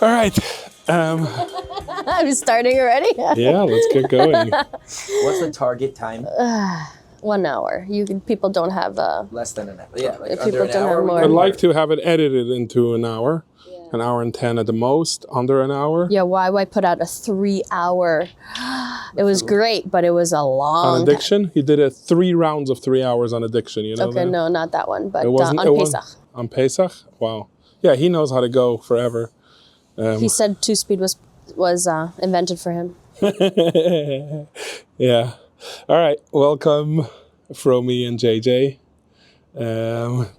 All right. I'm starting already. Yeah, let's get going. What's the target time? 1 hour. People don't have Less than an hour. Yeah, like People under an don't hour. have more. I'd like to have it edited into an hour. An hour and 10 at the most, under an hour. Yeah, why put out a 3 hour? It was great, but it was a long On addiction, he did 3 rounds of 3 hours on addiction. You know Okay, that? no, not that one, but It wasn't on it Pesach. On Pesach? Wow. Yeah, he knows how to go forever. He said 2-speed was invented for him. Yeah. All right. Welcome, Frumie and JJ.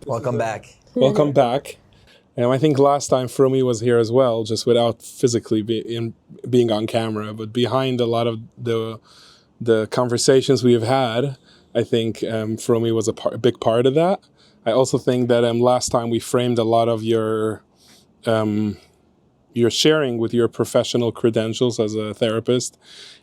Welcome back. Welcome back. I think last time Frumie was here as well, just without physically being on camera, but behind a lot of the conversations we have had, I think Frumie was a big part of that. I also think that last time we framed a lot of your sharing with your professional credentials as a therapist,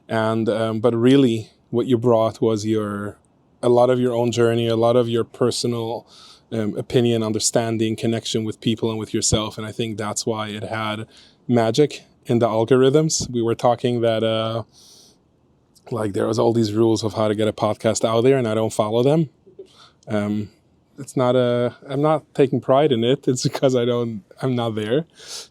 and but really what you brought was a lot of your own journey, a lot of your personal opinion, understanding, connection with people and with yourself. And I think that's why it had magic in the algorithms. We were talking that like there was all these rules of how to get a podcast out there, and I don't follow them. I'm not taking pride in it. It's because I'm not there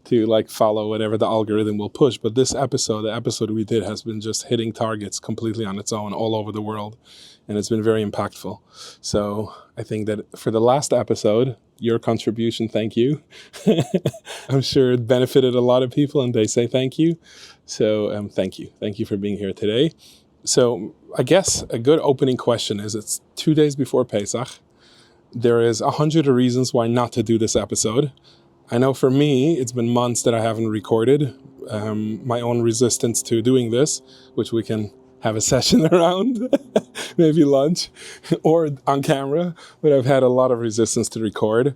to like follow whatever the algorithm will push. But this episode, the episode we did, has been just hitting targets completely on its own all over the world. And it's been very impactful. So I think that for the last episode, your contribution, thank you. I'm sure it benefited a lot of people, and they say thank you. So thank you. Thank you for being here today. So I guess a good opening question is, it's 2 days before Pesach. There is 100 reasons why not to do this episode. I know for me, it's been months that I haven't recorded my own resistance to doing this, which we can have a session around, maybe lunch or on camera, but I've had a lot of resistance to record.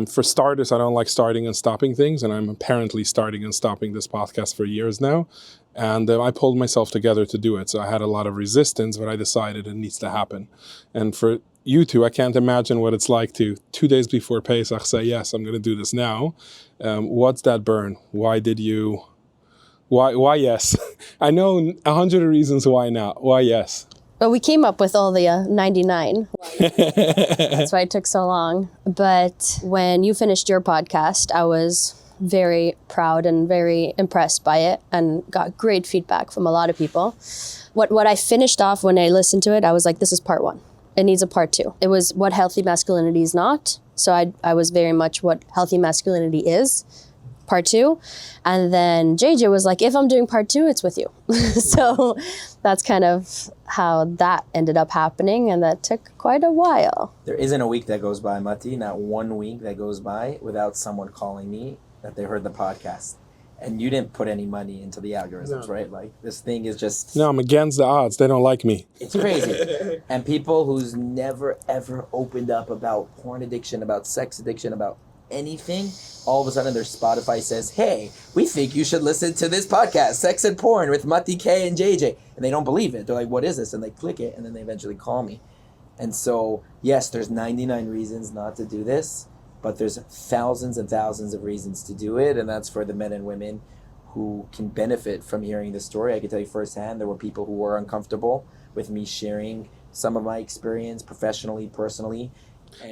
For starters, I don't like starting and stopping things, and I'm apparently starting and stopping this podcast for years now. And I pulled myself together to do it. So I had a lot of resistance, but I decided it needs to happen. And for you two, I can't imagine what it's like to 2 days before Pesach say, yes, I'm going to do this now. What's that burn? Why did you... Why yes? I know 100 reasons why not. Why yes? But we came up with all the 99. That's why it took so long. But when you finished your podcast, I was very proud and very impressed by it and got great feedback from a lot of people. What I finished off when I listened to it, I was like, this is part 1. It needs a part 2. It was what healthy masculinity is not. So I was very much what healthy masculinity is. Part 2. And then JJ was like, if I'm doing part 2, it's with you. So that's kind of how that ended up happening. And that took quite a while. There isn't a week that goes by, Mati, not 1 week that goes by without someone calling me that they heard the podcast. And you didn't put any money into the algorithms, right? Like, this thing is just... No, I'm against the odds. They don't like me. It's crazy. And people who's never, ever opened up about porn addiction, about sex addiction, about anything, all of a sudden their Spotify says, hey, we think you should listen to this podcast, Sex and Porn with Mati K and JJ. And they don't believe it. They're like, what is this? And they click it, and then they eventually call me. And so, yes, there's 99 reasons not to do this, but there's thousands and thousands of reasons to do it. And that's for the men and women who can benefit from hearing the story. I can tell you firsthand, there were people who were uncomfortable with me sharing some of my experience professionally, personally.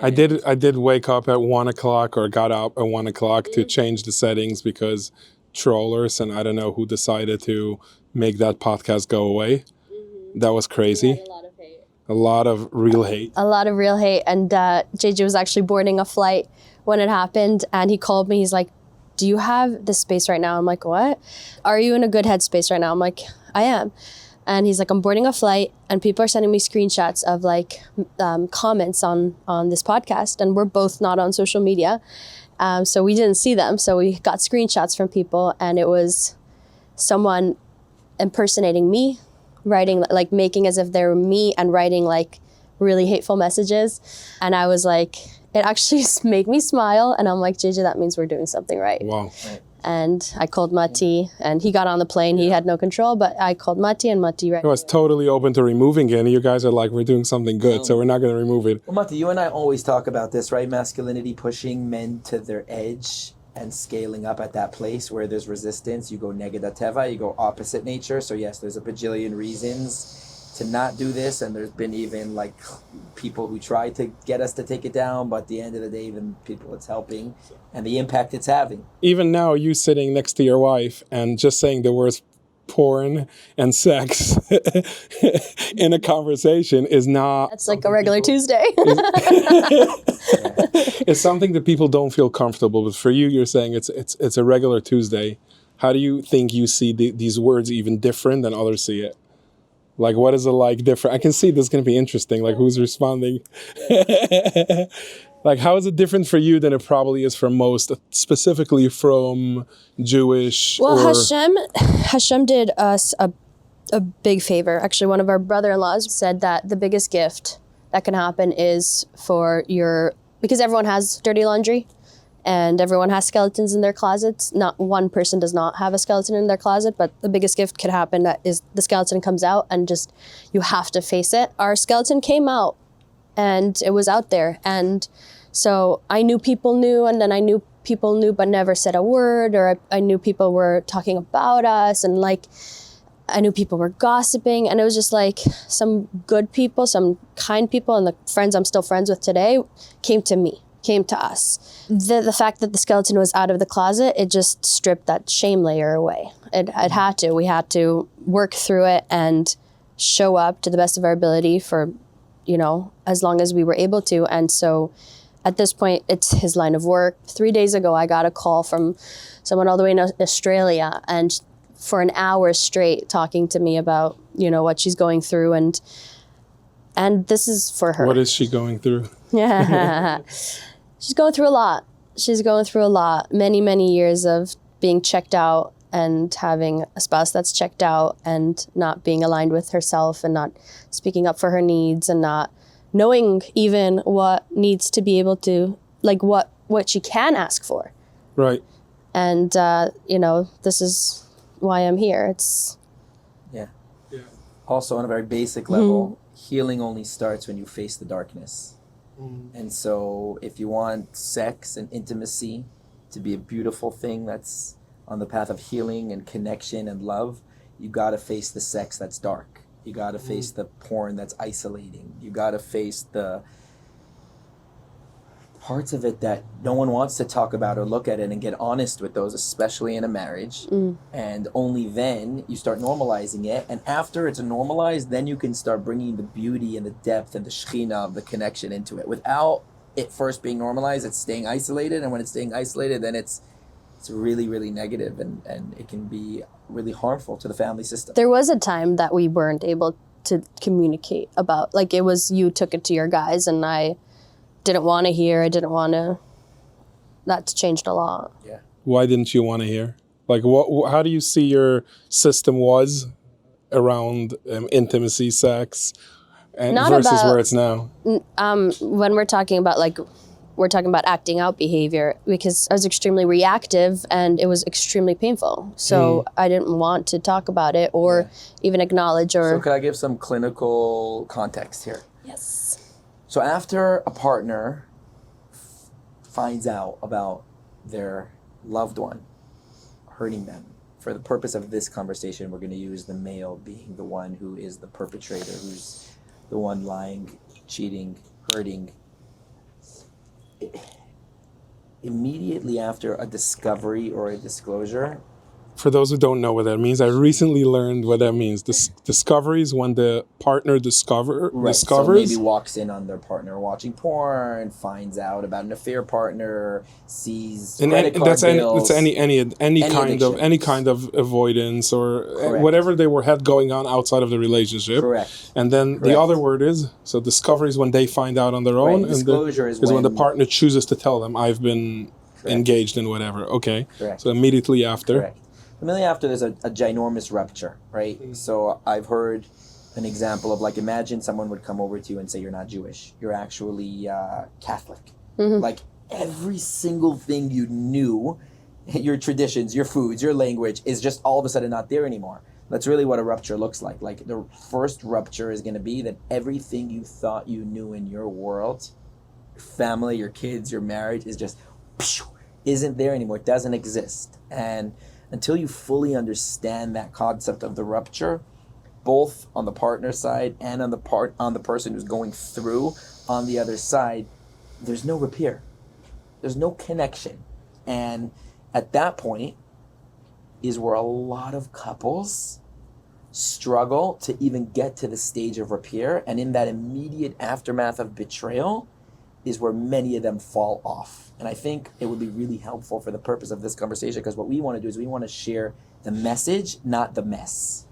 I did wake up at 1 o'clock or got up at 1 o'clock to change the settings because trollers and I don't know who decided to make that podcast go away. That was crazy. A lot of real hate. A lot of real hate. And JJ was actually boarding a flight when it happened. And he called me. He's like, do you have this space right now? I'm like, what? Are you in a good headspace right now? I'm like, I am. And he's like, I'm boarding a flight and people are sending me screenshots of like comments on this podcast. And we're both not on social media. So we didn't see them. So we got screenshots from people and it was someone impersonating me, writing, like making as if they were me and writing like really hateful messages. And I was like, it actually made me smile. And I'm like, JJ, that means we're doing something right. Wow. And I called Mati, and he got on the plane. He had no control, but I called Mati, and Mati... I was totally open to removing it, and you guys are like, we're doing something good, so we're not going to remove it. Well, Mati, you and I always talk about this, right? Masculinity pushing men to their edge and scaling up at that place where there's resistance, you go negadateva, you go opposite nature. So yes, there's a bajillion reasons to not do this, and there's been even like people who try to get us to take it down, but at the end of the day, even people it's helping and the impact it's having. Even now, you sitting next to your wife and just saying the words porn and sex in a conversation is not... That's like a regular Tuesday. It's something that people don't feel comfortable with. For you, you're saying it's a regular Tuesday. How do you think you see these words even different than others see it? Like, what is it like different? I can see this is going to be interesting. Like, who's responding? Like, how is it different for you than it probably is for most, specifically from Jewish? Well, Hashem did us a big favor. Actually, one of our brother-in-laws said that the biggest gift that can happen is because everyone has dirty laundry and everyone has skeletons in their closets. Not one person does not have a skeleton in their closet, but the biggest gift could happen that is the skeleton comes out and just you have to face it. Our skeleton came out and it was out there. And so I knew people knew, and then I knew people knew but never said a word, or I knew people were talking about us, and like I knew people were gossiping, and it was just like some good people, some kind people, and the friends I'm still friends with today came to us. The fact that the skeleton was out of the closet, it just stripped that shame layer away. It had to. We had to work through it and show up to the best of our ability for, as long as we were able to. And so at this point, it's his line of work. 3 days ago, I got a call from someone all the way in Australia, and for an hour straight talking to me about, what she's going through. And this is for her. What is she going through? Yeah. She's going through a lot. She's going through a lot. Many, many years of being checked out and having a spouse that's checked out and not being aligned with herself and not speaking up for her needs and not knowing even what needs to be able to, like what she can ask for. Right. And, this is why I'm here. It's... Yeah. Also, on a very basic level, healing only starts when you face the darkness. And so if you want sex and intimacy to be a beautiful thing that's on the path of healing and connection and love, you got to face the sex that's dark. You got to face the porn that's isolating. You got to face the parts of it that no one wants to talk about or look at it and get honest with those, especially in a marriage. And only then you start normalizing it. And after it's normalized, then you can start bringing the beauty and the depth and the shechina of the connection into it. Without it first being normalized, it's staying isolated. And when it's staying isolated, then it's really, really negative, and it can be really harmful to the family system. There was a time that we weren't able to communicate about, like, it was you took it to your guys and I didn't want to hear. I didn't want to. That's changed a lot. Yeah. Why didn't you want to hear? Like, how do you see your system was around intimacy, sex, and versus where it's now? When we're talking about acting out behavior, because I was extremely reactive and it was extremely painful. So I didn't want to talk about it or even acknowledge or... So could I give some clinical context here? Yes. So after a partner finds out about their loved one hurting them, for the purpose of this conversation, we're going to use the male being the one who is the perpetrator, who's the one lying, cheating, hurting. Immediately after a discovery or a disclosure. For those who don't know what that means, I recently learned what that means. Discovery is when the partner discovers. So maybe walks in on their partner watching porn, finds out about an affair partner, sees credit card bills. It's any kind of avoidance or whatever they had going on outside of the relationship. Correct. And then the other word is, so discovery is when they find out on their own. And disclosure is when the partner chooses to tell them, I've been engaged in whatever. Okay. Correct. So immediately after. Correct. Immediately after, there's a ginormous rupture, right? So I've heard an example of, like, imagine someone would come over to you and say, you're not Jewish. You're actually Catholic. Like, every single thing you knew, your traditions, your foods, your language, is just all of a sudden not there anymore. That's really what a rupture looks like. Like, the first rupture is going to be that everything you thought you knew in your world, your family, your kids, your marriage, is just... isn't there anymore. It doesn't exist. And until you fully understand that concept of the rupture, both on the partner side and on the person who's going through on the other side, there's no repair. There's no connection. And at that point is where a lot of couples struggle to even get to the stage of repair. And in that immediate aftermath of betrayal is where many of them fall off. And I think it would be really helpful for the purpose of this conversation, because what we want to do is we want to share the message, not the mess.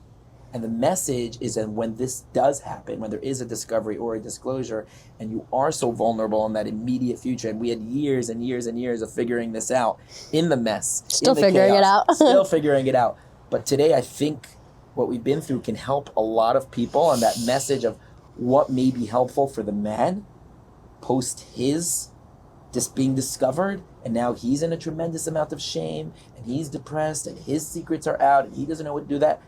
And the message is that when this does happen, when there is a discovery or a disclosure, and you are so vulnerable in that immediate future, and we had years and years and years of figuring this out in the mess, Still in the figuring it chaos, out. still figuring it out. But today, I think what we've been through can help a lot of people on that message of what may be helpful for the man post his just being discovered, and now he's in a tremendous amount of shame, and he's depressed, and his secrets are out, and he doesn't know what to do with that.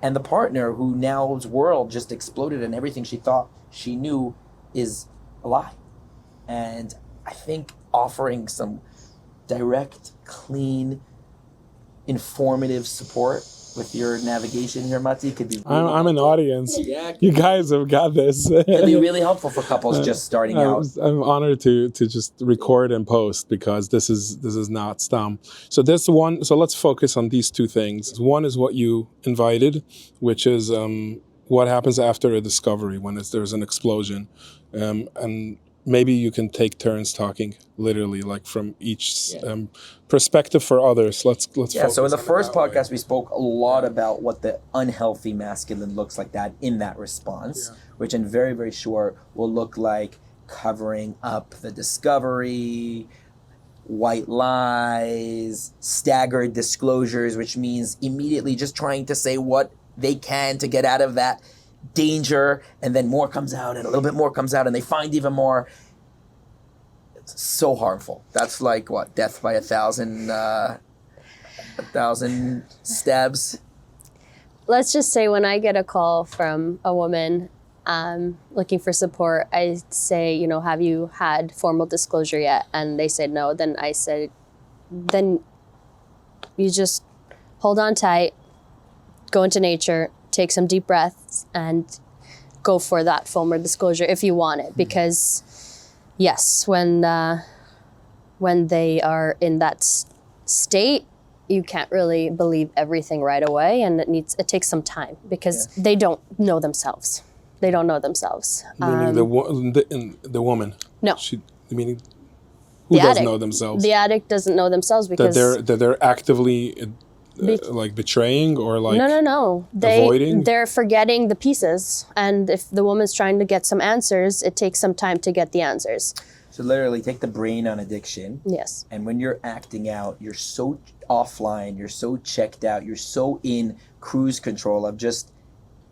And the partner who now's world just exploded and everything she thought she knew is a lie. And I think offering some direct, clean, informative support with your navigation here, Mati, could be really I'm an audience. Yeah, You guys have got this. could be really helpful for couples just starting out. I'm honored to just record and post, because this is not STEM. So this one. So let's focus on these two things. One is what you invited, which is what happens after a discovery when there's an explosion, and maybe you can take turns talking literally, like from each perspective for others. Let's Yeah, so in the focus on it first that way. podcast, we spoke a lot about what the unhealthy masculine looks like that in that response, which I'm very, very sure will look like covering up the discovery, white lies, staggered disclosures, which means immediately just trying to say what they can to get out of that danger, and then more comes out and a little bit more comes out and they find even more. It's so harmful. That's like what, death by a thousand stabs. Let's just say when I get a call from a woman looking for support, I say, have you had formal disclosure yet? And they said no. Then I said, then you just hold on tight, go into nature, take some deep breaths, and go for that formal disclosure if you want it. Because yes, when they are in that state, you can't really believe everything right away, and it takes some time, because they don't know themselves. They don't know themselves. Meaning the woman. No. Meaning who The does addict. know themselves? The addict doesn't know themselves because that they're actively like betraying or like no. avoiding? They're forgetting the pieces, and if the woman's trying to get some answers, it takes some time to get the answers. So literally take the brain on addiction. Yes. And when you're acting out, you're so offline, you're so checked out, you're so in cruise control of just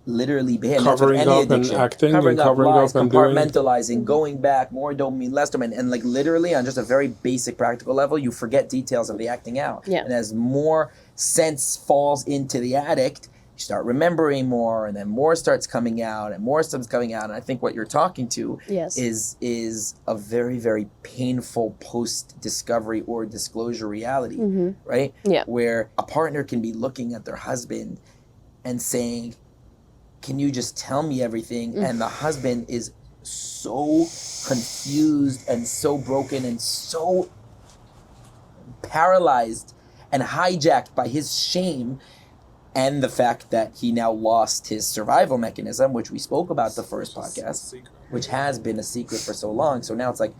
literally being Covering up and acting and covering lies, up and doing. compartmentalizing, going back, more dopamine, less dopamine, and like literally on just a very basic practical level, you forget details of the acting out. Yeah. And as more sense falls into the addict, you start remembering more, and then more starts coming out, and more stuff's coming out. And I think what you're talking to is a very, very painful post-discovery or disclosure reality, right? Yeah. Where a partner can be looking at their husband and saying, can you just tell me everything? And the husband is so confused and so broken and so paralyzed and hijacked by his shame and the fact that he now lost his survival mechanism, which we spoke about the first podcast, which has been a secret for so long. So now it's like,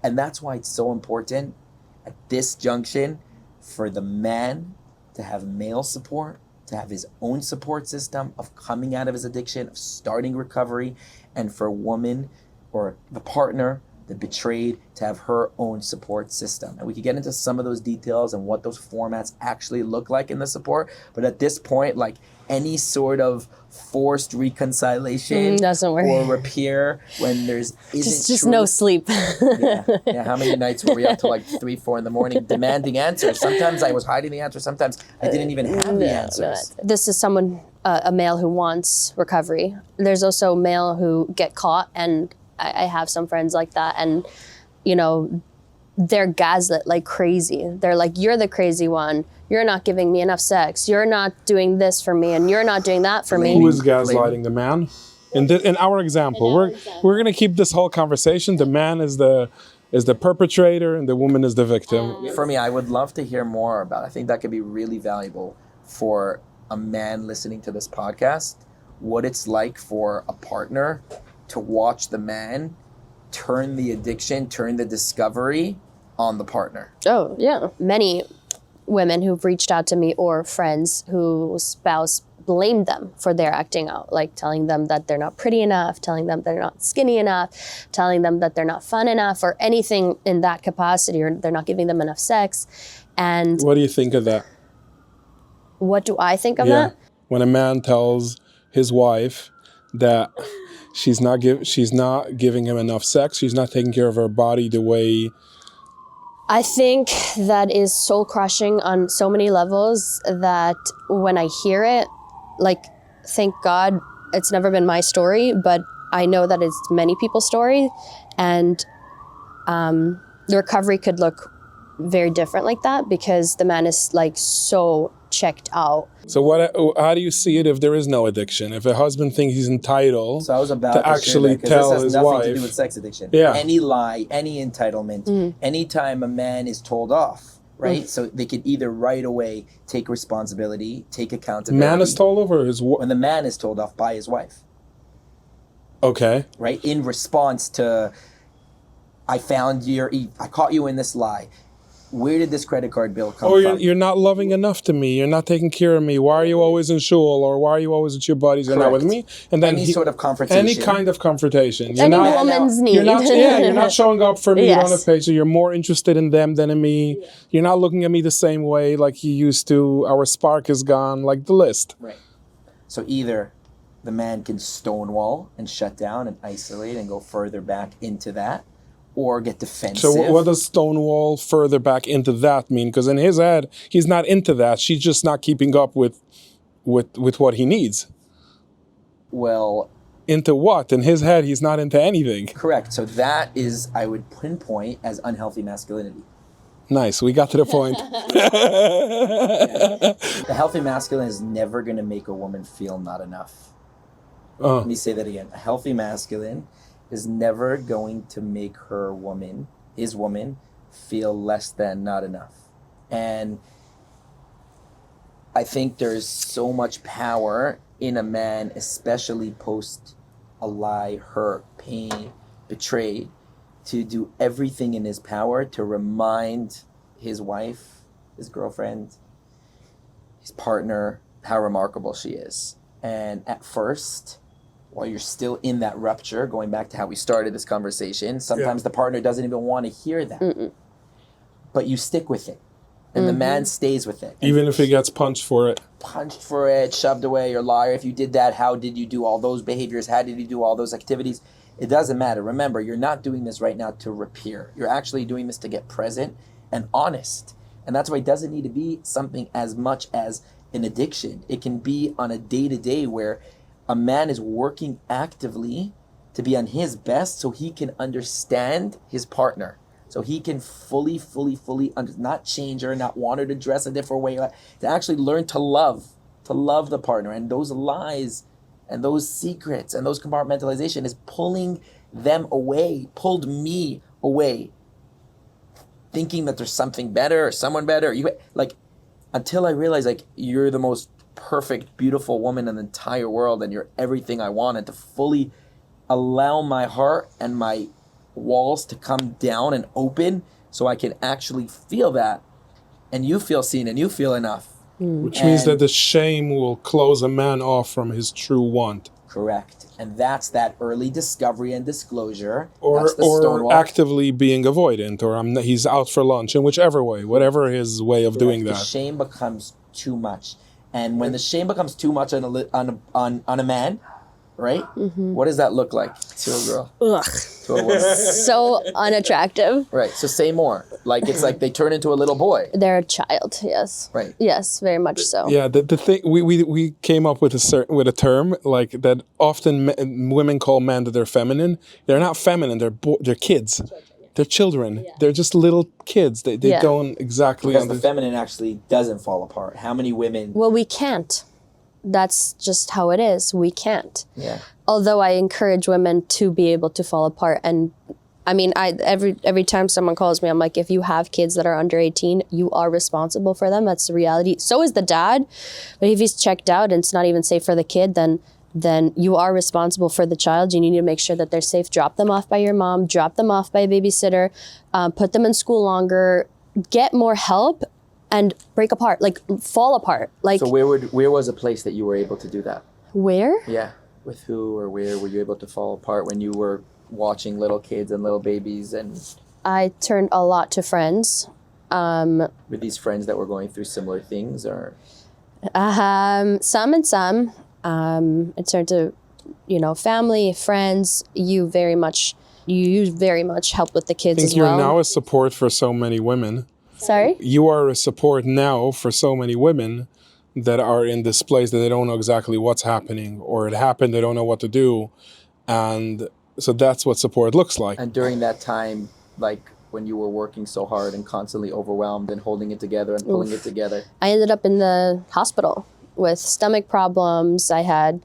and that's why it's so important at this junction for the man to have male support, to have his own support system of coming out of his addiction, of starting recovery, and for a woman or the partner, the betrayed, to have her own support system. And we could get into some of those details and what those formats actually look like in the support. But at this point, like any sort of forced reconciliation doesn't work. or repair when there's isn't Just truth. no sleep. Yeah. How many nights were we up till like 3, 4 in the morning demanding answers? Sometimes I was hiding the answer. Sometimes I didn't even have the answers. This is someone, a male who wants recovery. There's also male who get caught, and I have some friends like that, and they're gaslit like crazy. They're like, you're the crazy one. You're not giving me enough sex. You're not doing this for me, and you're not doing that for me. Who is gaslighting? The man? In our example, we're gonna keep this whole conversation. The man is the perpetrator, and the woman is the victim. For me, I would love to hear more about it. I think that could be really valuable for a man listening to this podcast, what it's like for a partner to watch the man turn the addiction, turn the discovery on the partner. Oh, yeah. Many women who've reached out to me or friends whose spouse blamed them for their acting out, like telling them that they're not pretty enough, telling them they're not skinny enough, telling them that they're not fun enough, or anything in that capacity, or they're not giving them enough sex. And what do you think of that? What do I think of that? When a man tells his wife that she's not giving him enough sex, she's not taking care of her body the way. I think that is soul crushing on so many levels that when I hear it, like, thank God it's never been my story, but I know that it's many people's story, and the recovery could look very different like that because the man is like so checked out. So how do you see it if there is no addiction? If a husband thinks he's entitled to actually tell his wife. This has nothing to do with sex addiction. Yeah. Any lie, any entitlement, anytime a man is told off, right? So they could either right away take responsibility, take accountability. Man is told off, or his wife? When the man is told off by his wife. Okay. Right? In response to, I caught you in this lie. Where did this credit card bill come from? You're not loving enough to me. You're not taking care of me. Why are you always in shul? Or why are you always with your buddies? You're not with me. And then sort of confrontation. Any kind of confrontation. Any woman's need. You're not showing up for me Yes. on a page. So you're more interested in them than in me. Yeah. You're not looking at me the same way like you used to. Our spark is gone. Like the list. Right. So either the man can stonewall and shut down and isolate and go further back into that, or get defensive. So what does stonewall further back into that mean? Because in his head, he's not into that. She's just not keeping up with what he needs. Well... Into what? In his head, he's not into anything. Correct. So that is, I would pinpoint as unhealthy masculinity. Nice. We got to the point. The healthy masculine is never going to make a woman feel not enough. Let me say that again. A healthy masculine is never going to make his woman, feel less than not enough. And I think there's so much power in a man, especially post a lie, hurt, pain, betrayed, to do everything in his power to remind his wife, his girlfriend, his partner, how remarkable she is. And at first, while you're still in that rupture, going back to how we started this conversation, sometimes the partner doesn't even want to hear that. But you stick with it. And the man stays with it. Even if he gets punched for it. Punched for it, shoved away, you're a liar. If you did that, how did you do all those behaviors? How did you do all those activities? It doesn't matter. Remember, you're not doing this right now to repair. You're actually doing this to get present and honest. And that's why it doesn't need to be something as much as an addiction. It can be on a day-to-day where a man is working actively to be on his best so he can understand his partner. So he can fully, not change her, not want her to dress a different way, to actually learn to love the partner. And those lies and those secrets and those compartmentalization is pulling them away, pulled me away, thinking that there's something better or someone better. Until I realized, you're the most perfect, beautiful woman in the entire world, and you're everything I wanted, to fully allow my heart and my walls to come down and open so I can actually feel that, and you feel seen and you feel enough. Which means that the shame will close a man off from his true want. Correct. And that's that early discovery and disclosure. Or actively being avoidant, or he's out for lunch, in whichever way, whatever his way of doing that. The shame becomes too much. And when the shame becomes too much on a man, right? What does that look like to a girl? Ugh. To a woman? So unattractive. Right. So say more. It's like they turn into a little boy. They're a child. Yes. Right. Yes, very much so. Yeah. The thing we came up with a term like that. Often women call men that they're feminine. They're not feminine. They're kids. they're children. They're just little kids. They don't exactly Because the understand. feminine actually doesn't fall apart. How many women? Well, we can't. That's just how it is. We can't. Yeah. Although I encourage women to be able to fall apart. And I mean, every time someone calls me, I'm like, if you have kids that are under 18, you are responsible for them. That's the reality. So is the dad. But if he's checked out and it's not even safe for the kid, then you are responsible for the child. You need to make sure that they're safe. Drop them off by your mom. Drop them off by a babysitter. Put them in school longer. Get more help and break apart. Like, fall apart. Like, So where was a place that you were able to do that? where? Yeah. With who or where were you able to fall apart when you were watching little kids and little babies, and I turned a lot to friends. with these friends that were going through similar things, or Some and some. In terms of, family, friends, you very much help with the kids I think as you're well. now a support for so many women. Sorry? You are a support now for so many women that are in this place that they don't know exactly what's happening, or it happened, they don't know what to do. And so that's what support looks like. and during that time, like when you were working so hard and constantly overwhelmed and holding it together and pulling it together. I ended up in the hospital with stomach problems. I had,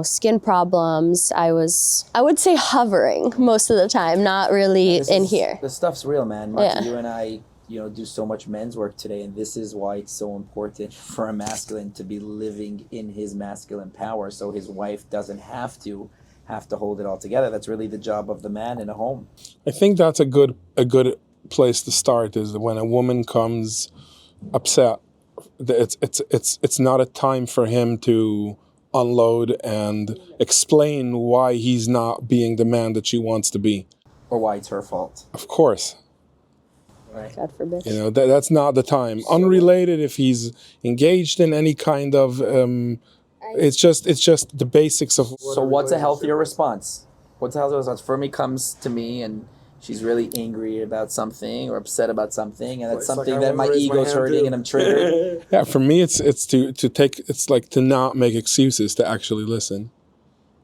skin problems. I would say hovering most of the time, not really in here. The stuff's real, man. Marty, Yeah. you and I, do so much men's work today, and this is why it's so important for a masculine to be living in his masculine power, so his wife doesn't have to hold it all together. That's really the job of the man in a home. I think that's a good place to start, is when a woman comes upset. It's not a time for him to unload and explain why he's not being the man that she wants to be. Or why it's her fault. Of course. Right. God forbid. That's not the time. Unrelated if he's engaged in any kind of it's just the basics of So what's a healthier response? What's a healthier response? Fermi comes to me and she's really angry about something or upset about something, and that's something that my ego's hurting and I'm triggered. Yeah, for me it's to not make excuses, to actually listen.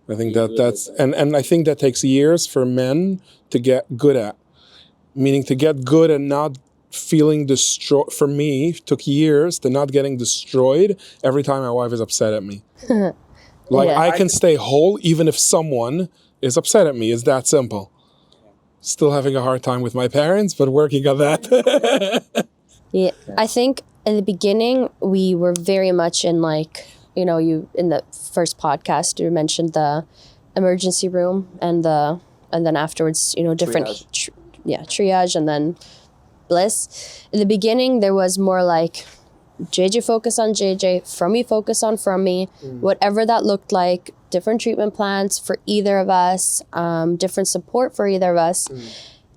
I think that's and I think that takes years for men to get good at. Meaning to get good at not feeling destroyed. For me, it took years to not getting destroyed every time my wife is upset at me. Like, Yeah. I can stay whole even if someone is upset at me. It's that simple. Still having a hard time with my parents, but working on that. Yeah, I think in the beginning we were very much in you in the first podcast you mentioned the emergency room and then afterwards different triage and then bliss. In the beginning there was more like JJ focus on JJ, Frumie focus on Frumie, whatever that looked like, different treatment plans for either of us, different support for either of us,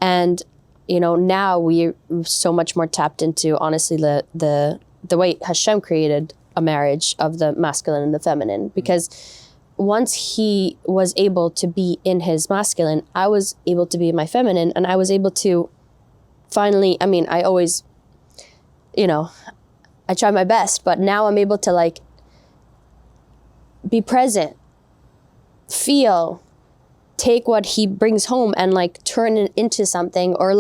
and now we're so much more tapped into honestly the way Hashem created a marriage of the masculine and the feminine, because once he was able to be in his masculine, I was able to be in my feminine, and I was able to finally, I always, I try my best, but now I'm able to be present, feel, take what he brings home and turn it into something, or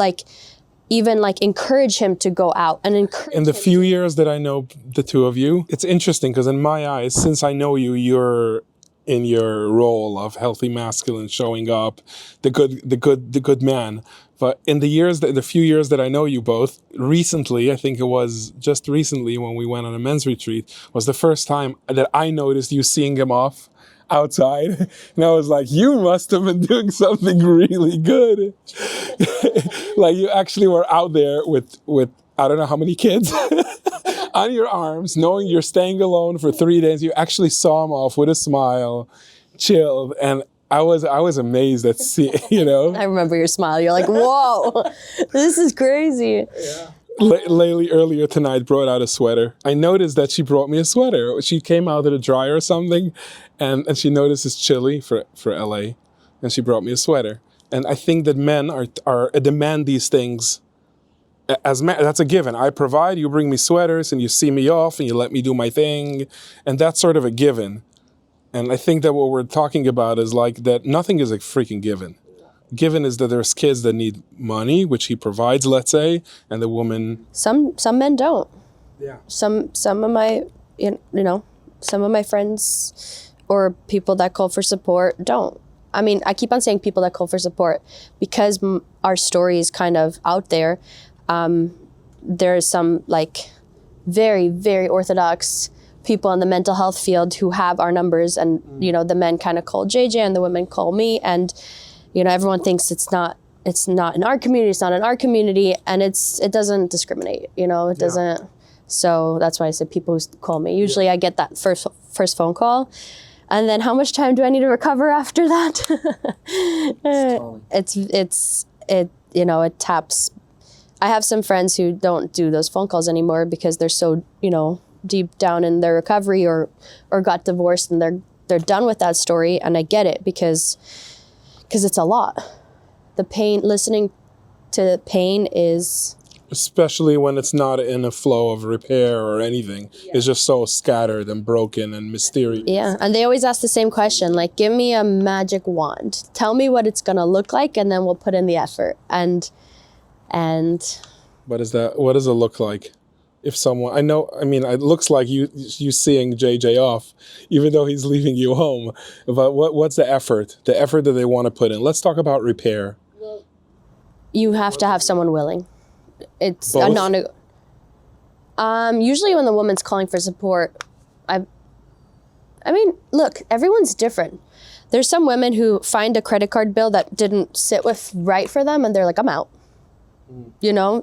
even encourage him to go out and encourage In the him few years that I know the two of you, it's interesting because in my eyes, since I know you, you're in your role of healthy masculine, showing up, the good man. But in the few years that I know you both, recently, I think it was just recently when we went on a men's retreat, was the first time that I noticed you seeing him off outside. And I was like, you must have been doing something really good. Like, you actually were out there with I don't know how many kids on your arms, knowing you're staying alone for 3 days. You actually saw him off with a smile, chilled, and I was amazed at I remember your smile. You're like, whoa, this is crazy. Yeah. Laylee earlier tonight brought out a sweater. I noticed that she brought me a sweater. She came out of the dryer or something, and she noticed it's chilly for LA, and she brought me a sweater. And I think that men are demand these things. As man, that's a given. I provide, you bring me sweaters, and you see me off, and you let me do my thing, and that's sort of a given. And I think that what we're talking about is that nothing is a freaking given. given is that there's kids that need money, which he provides, let's say, and the woman. Some men don't. Yeah. Some of my some of my friends or people that call for support don't. I mean, I keep on saying people that call for support because our story is kind of out there. There's some like very, very orthodox people in the mental health field who have our numbers, and the men kind of call JJ and the women call me, and everyone thinks it's not in our community, it's not in our community, and it doesn't discriminate, it doesn't. So that's why I said people who call me. Usually I get that first phone call, and then how much time do I need to recover after that? It taps. I have some friends who don't do those phone calls anymore because they're so, deep down in their recovery or got divorced, and they're done with that story. And I get it because it's a lot. The pain, listening to the pain is... Especially when it's not in a flow of repair or anything. Yeah. It's just so scattered and broken and mysterious. Yeah, and they always ask the same question, like, give me a magic wand. Tell me what it's going to look like, and then we'll put in the effort. And what does it look like? If someone, it looks like you seeing JJ off, even though he's leaving you home. But what's the effort? The effort that they want to put in. Let's talk about repair. You have to have someone willing. It's both? a usually when the woman's calling for support, look, everyone's different. There's some women who find a credit card bill that didn't sit right for them, and they're like, I'm out.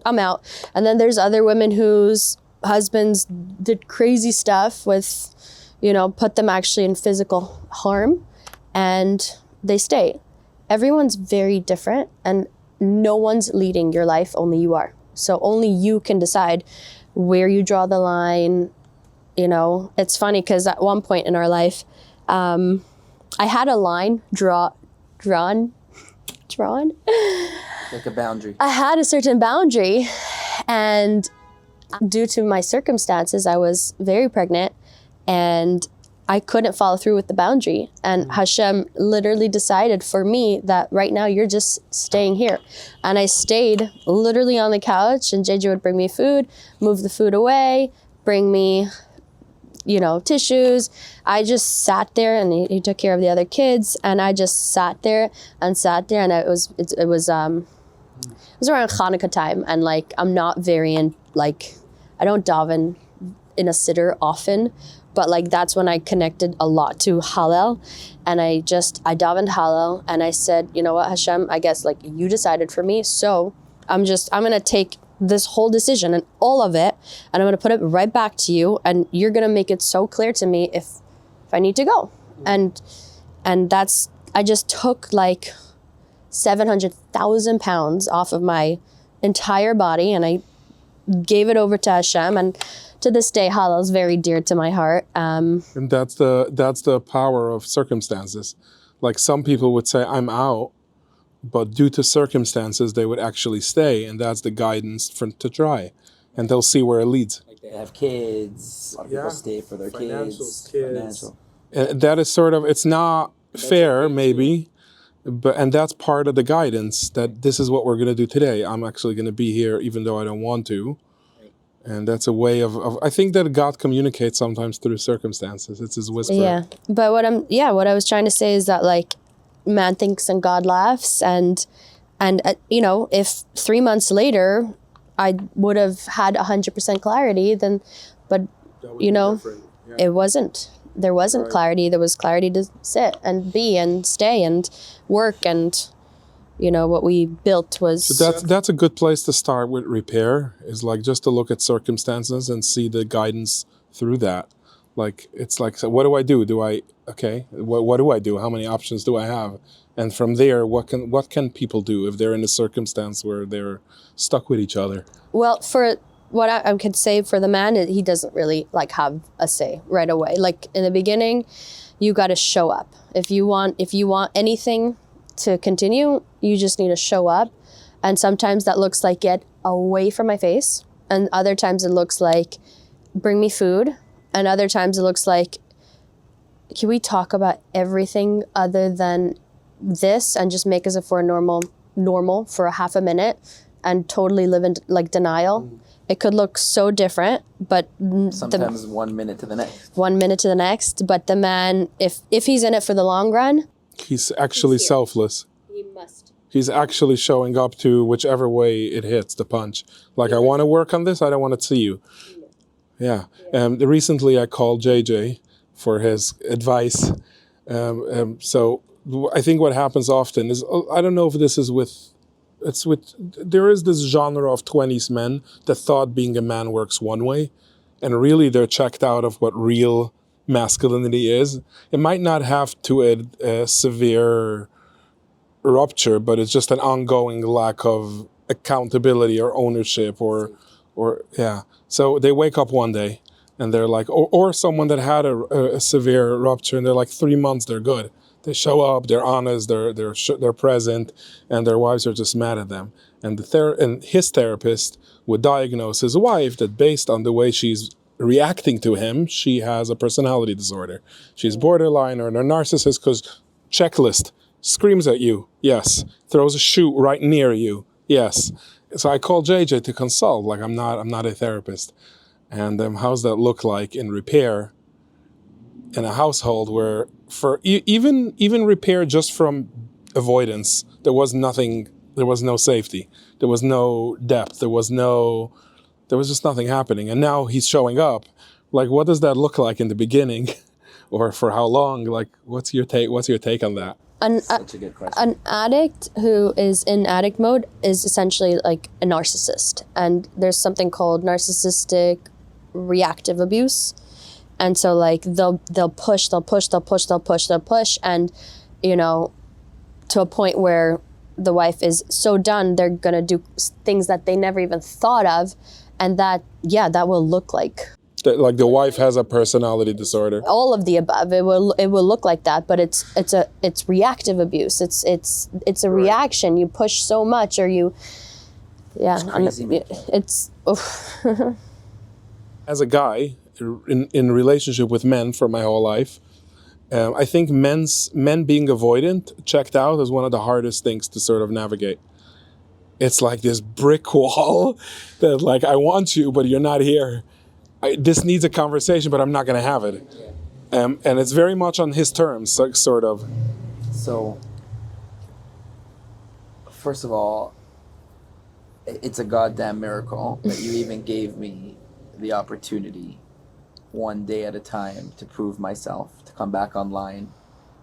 I'm out. And then there's other women whose husbands did crazy stuff with, put them actually in physical harm, and they stay. Everyone's very different, and no one's leading your life, only you are. So only you can decide where you draw the line. It's funny because at one point in our life, I had a line drawn. Like a boundary. I had a certain boundary, and due to my circumstances, I was very pregnant, and I couldn't follow through with the boundary. And Hashem literally decided for me that right now you're just staying here. And I stayed literally on the couch, and JJ would bring me food, move the food away, bring me, tissues. I just sat there, and he took care of the other kids, and I just sat there, and it was around Hanukkah time, and I'm not very I don't daven in a siddur often, but that's when I connected a lot to Hallel, and I davened Hallel, and I said, you know what, Hashem, I guess you decided for me, so I'm gonna take this whole decision and all of it, and I'm gonna put it right back to you, and you're gonna make it so clear to me if I need to go, and that's, I just took 700,000 pounds off of my entire body, and I gave it over to Hashem, and to this day, Hallel is very dear to my heart. And that's the power of circumstances. Some people would say, I'm out, but due to circumstances, they would actually stay, and that's the guidance to try, and they'll see where it leads. They have kids. A lot of people stay for their kids. Financial. And that is it's not fair, maybe, and that's part of the guidance, that this is what we're going to do today. I'm actually going to be here even though I don't want to. And that's a way of I think that God communicates sometimes through circumstances. It's his whisper. Yeah. But what I was trying to say is that man thinks and God laughs, and if 3 months later I would have had 100% clarity, then, but it wasn't. There wasn't clarity. There was clarity to sit and be and stay and work, and what we built was... So that's a good place to start with repair, is just to look at circumstances and see the guidance through that. So what do I do? What do I do? How many options do I have? And from there, what can people do if they're in a circumstance where they're stuck with each other? Well, for what I could say for the man, he doesn't really have a say right away. In the beginning, you got to show up. If you want anything to continue, you just need to show up. And sometimes that looks like get away from my face, and other times it looks like bring me food, and other times it looks like, can we talk about everything other than this and just make as if we're normal for a half a minute and totally live in like denial, it could look so different. But Sometimes 1 minute to the next. 1 minute to the next. But the man, if he's in it for the long run, He's actually selfless. he must. He's actually showing up to whichever way it hits the punch. Like, I want to work on this. I don't want to see you. Yeah. Recently, I called JJ for his advice. So I think what happens often is, I don't know if this is there is this genre of 20s men that thought being a man works one way, and really they're checked out of what real masculinity is. It might not have to a severe rupture, but it's just an ongoing lack of accountability or ownership or yeah. So they wake up one day and they're like, or someone that had a severe rupture and they're like 3 months, they're good. They show up, they're honest, they're present, and their wives are just mad at them. And and his therapist would diagnose his wife that based on the way she's reacting to him, she has a personality disorder. She's borderline or a narcissist because checklist, screams at you, yes. Throws a shoe right near you, yes. So I called JJ to consult, like I'm not a therapist. And how's that look like in repair in a household where for even repair just from avoidance, there was nothing, there was no safety, there was no depth, there was just nothing happening. And now he's showing up. Like, what does that look like in the beginning? Or for how long? Like, what's your take on that? Such a good question. An addict who is in addict mode is essentially like a narcissist. And there's something called narcissistic reactive abuse. And so like they'll push, and, you know, to a point where the wife is so done, they're going to do things that they never even thought of. And that will look like. Like the wife has a personality disorder. All of the above. It will look like that, but it's reactive abuse. It's a reaction. You push so much, or you, yeah. It's crazy. It's. As a guy in relationship with men for my whole life, I think men being avoidant, checked out, is one of the hardest things to sort of navigate. It's like this brick wall that like, I want you, but you're not here. This needs a conversation, but I'm not going to have it. And it's very much on his terms, sort of. So, first of all, it's a goddamn miracle that you even gave me the opportunity, one day at a time, to prove myself, to come back online,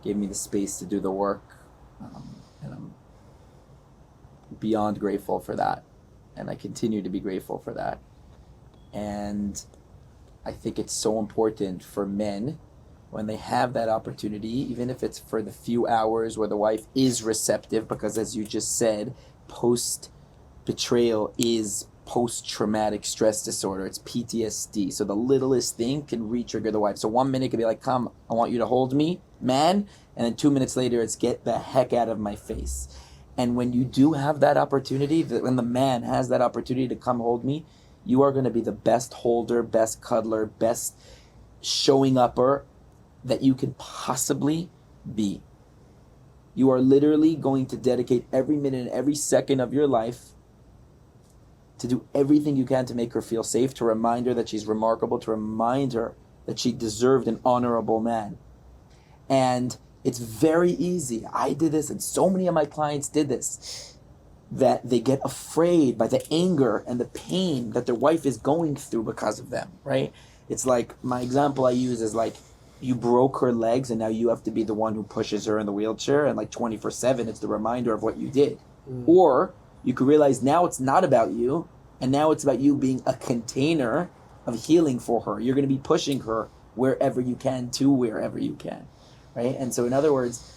gave me the space to do the work, and I'm beyond grateful for that, and I continue to be grateful for that. And I think it's so important for men, when they have that opportunity, even if it's for the few hours where the wife is receptive, because as you just said, post-betrayal is post-traumatic stress disorder. It's PTSD. So the littlest thing can re-trigger the wife. So 1 minute could be like, come, I want you to hold me, man. And then 2 minutes later, it's get the heck out of my face. And when you do have that opportunity, when the man has that opportunity to come hold me, you are going to be the best holder, best cuddler, best showing upper that you can possibly be. You are literally going to dedicate every minute and every second of your life to do everything you can to make her feel safe, to remind her that she's remarkable, to remind her that she deserved an honorable man. And it's very easy. I did this, and so many of my clients did this, that they get afraid by the anger and the pain that their wife is going through because of them, right? It's like, my example I use is like, you broke her legs and now you have to be the one who pushes her in the wheelchair, and like 24/7, it's the reminder of what you did. Or you could realize now it's not about you, and now it's about you being a container of healing for her. You're going to be pushing her wherever you can to wherever you can, right? And so in other words,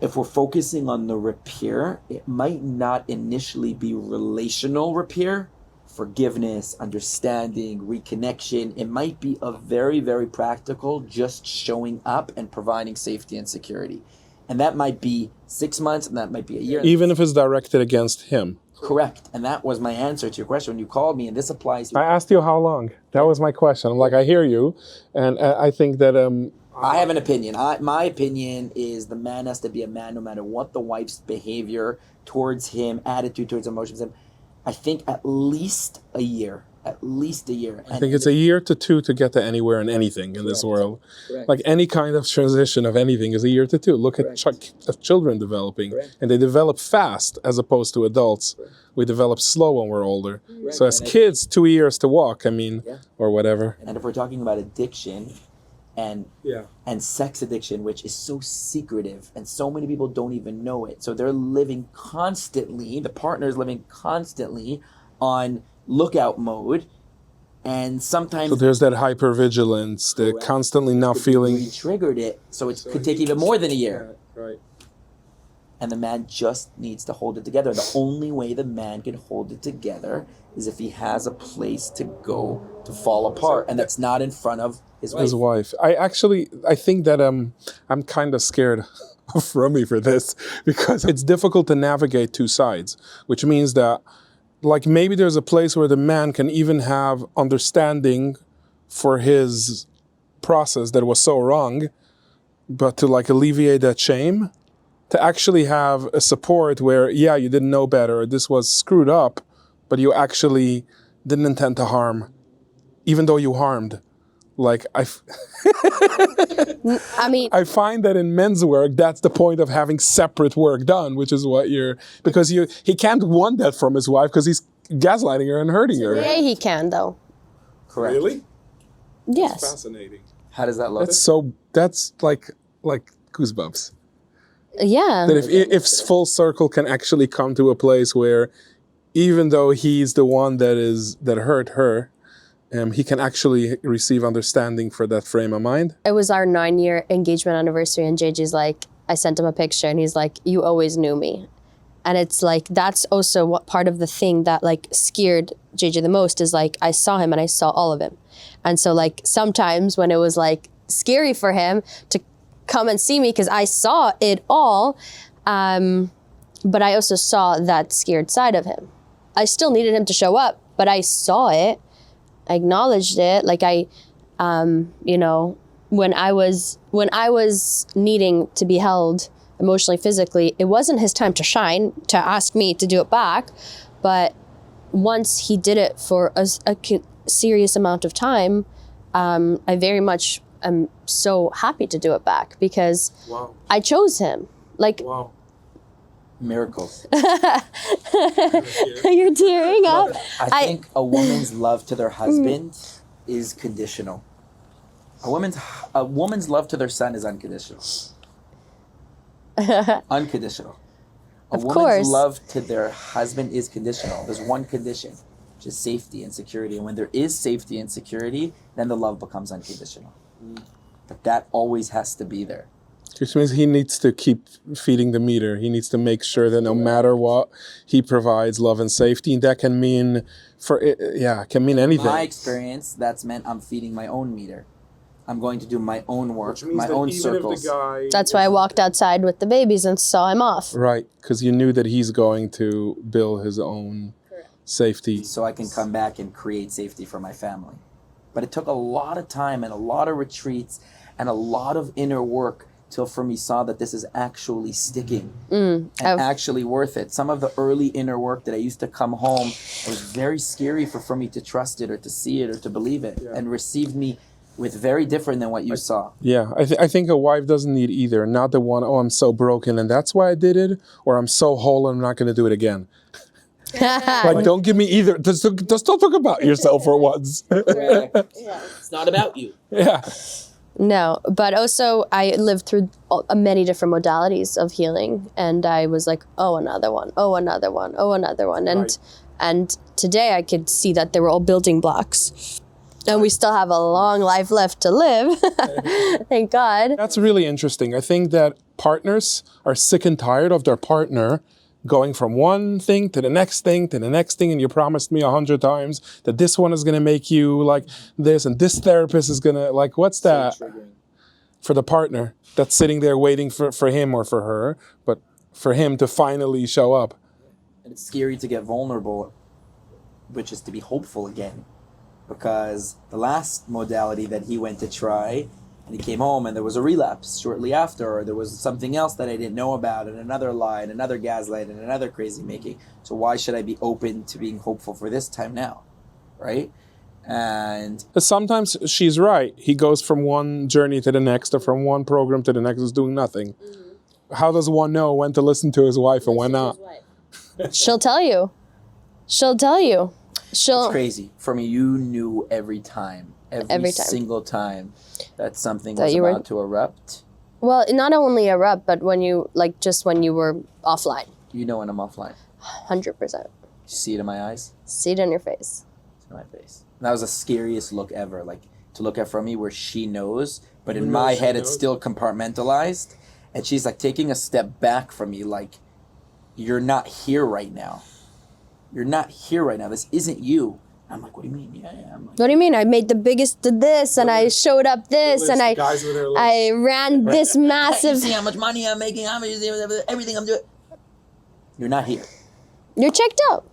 if we're focusing on the repair, it might not initially be relational repair, forgiveness, understanding, reconnection. It might be a very, very practical, just showing up and providing safety and security. And that might be 6 months, and that might be a year. Even if it's directed against him. Correct. And that was my answer to your question when you called me, and this applies to... I asked you how long. That was my question. I'm like, I hear you. And I think that I have an opinion. My opinion is the man has to be a man no matter what the wife's behavior towards him, attitude towards emotions. I think at least a year. At least a year. I think it's a year to 2 to get to anywhere and anything in this world. Correct. Like any kind of transition of anything is a year to 2. Look at children developing. Correct. And they develop fast as opposed to adults. Correct. We develop slow when we're older. Correct. So as kids, 2 years to walk, or whatever. And if we're talking about addiction and sex addiction, which is so secretive and so many people don't even know it. So they're living constantly, the partner is living constantly on lookout mode, and sometimes So there's that hypervigilance, the constantly not feeling. we triggered it, so it could take even more than a year. Right. And the man just needs to hold it together. The only way the man can hold it together is if he has a place to go to fall apart, and that's not in front of his wife. I think that I'm kind of scared of Frumie for this because it's difficult to navigate 2 sides, which means that like maybe there's a place where the man can even have understanding for his process that was so wrong, but to like alleviate that shame, to actually have a support where, you didn't know better, or this was screwed up, but you actually didn't intend to harm, even though you harmed. Like I find that in men's work, that's the point of having separate work done, which is what he can't want that from his wife because he's gaslighting her and hurting her. Yeah, he can though. Correct. Really? Yes. That's fascinating. How does that look? That's like goosebumps. Yeah. That if full circle can actually come to a place where even though he's the one that hurt her, he can actually receive understanding for that frame of mind. It was our 9-year engagement anniversary, and JJ's like, I sent him a picture, and he's like, you always knew me. And it's like, that's also what part of the thing that like scared JJ the most is like, I saw him and I saw all of him. And so like sometimes when it was like scary for him to come and see me because I saw it all, but I also saw that scared side of him. I still needed him to show up, but I saw it. I acknowledged it. Like when I was needing to be held emotionally, physically, it wasn't his time to shine, to ask me to do it back. But once he did it for a serious amount of time, I very much am so happy to do it back because I chose him. Like, miracles. You're tearing up. I think a woman's love to their husband is conditional. A woman's love to their son is unconditional. Unconditional. Of woman's course. love to their husband is conditional. There's one condition, which is safety and security. And when there is safety and security, then the love becomes unconditional. But that always has to be there. Which means he needs to keep feeding the meter. He needs to make sure that no matter what, he provides love and safety. And that can mean can mean anything. In my experience, that's meant I'm feeding my own meter. I'm going to do my own work, my own circles. That's why I walked outside with the babies and saw him off. Right, because you knew that he's going to build his own safety. So I can come back and create safety for my family. But it took a lot of time and a lot of retreats and a lot of inner work till Frumie saw that this is actually sticking and actually worth it. Some of the early inner work that I used to come home, it was very scary for Frumie to trust it or to see it or to believe it, and received me with very different than what you saw. Yeah, I think a wife doesn't need either. Not the one, I'm so broken and that's why I did it, or I'm so whole and I'm not going to do it again. Like, don't give me either. Just don't talk about yourself for once. It's not about you. Yeah. No, but also I lived through many different modalities of healing, and I was like, oh, another one, oh, another one, oh, another one. And today I could see that they were all building blocks. And we still have a long life left to live. Thank God. That's really interesting. I think that partners are sick and tired of their partner going from one thing to the next thing to the next thing, and you promised me 100 times that this one is going to make you like this, and this therapist is going to, like, what's that? For the partner that's sitting there waiting for him or for her, but for him to finally show up. And it's scary to get vulnerable, which is to be hopeful again. Because the last modality that he went to try, and he came home and there was a relapse shortly after, or there was something else that I didn't know about, and another lie, and another gaslight, and another crazy making. So why should I be open to being hopeful for this time now, right? And sometimes she's right. He goes from one journey to the next, or from one program to the next, is doing nothing. How does one know when to listen to his wife and when not? She'll tell you. She'll tell you. it's crazy. For me, you knew every time. Every time. Single time that something was about to erupt. Well, not only erupt, but when you, like, just when you were offline. You know when I'm offline. 100%. See it in my eyes? See it in your face. It's in my face. And that was the scariest look ever. Like, to look at Frumie where she knows, but in my head it's still compartmentalized. And she's like taking a step back from me, like, you're not here right now. You're not here right now. This isn't you. I'm like, what do you mean? Yeah. I'm like, what do you mean? I made the biggest of this, and I showed up this, and I ran this massive. You see how much money I'm making? How much everything I'm doing? You're not here. You're checked out.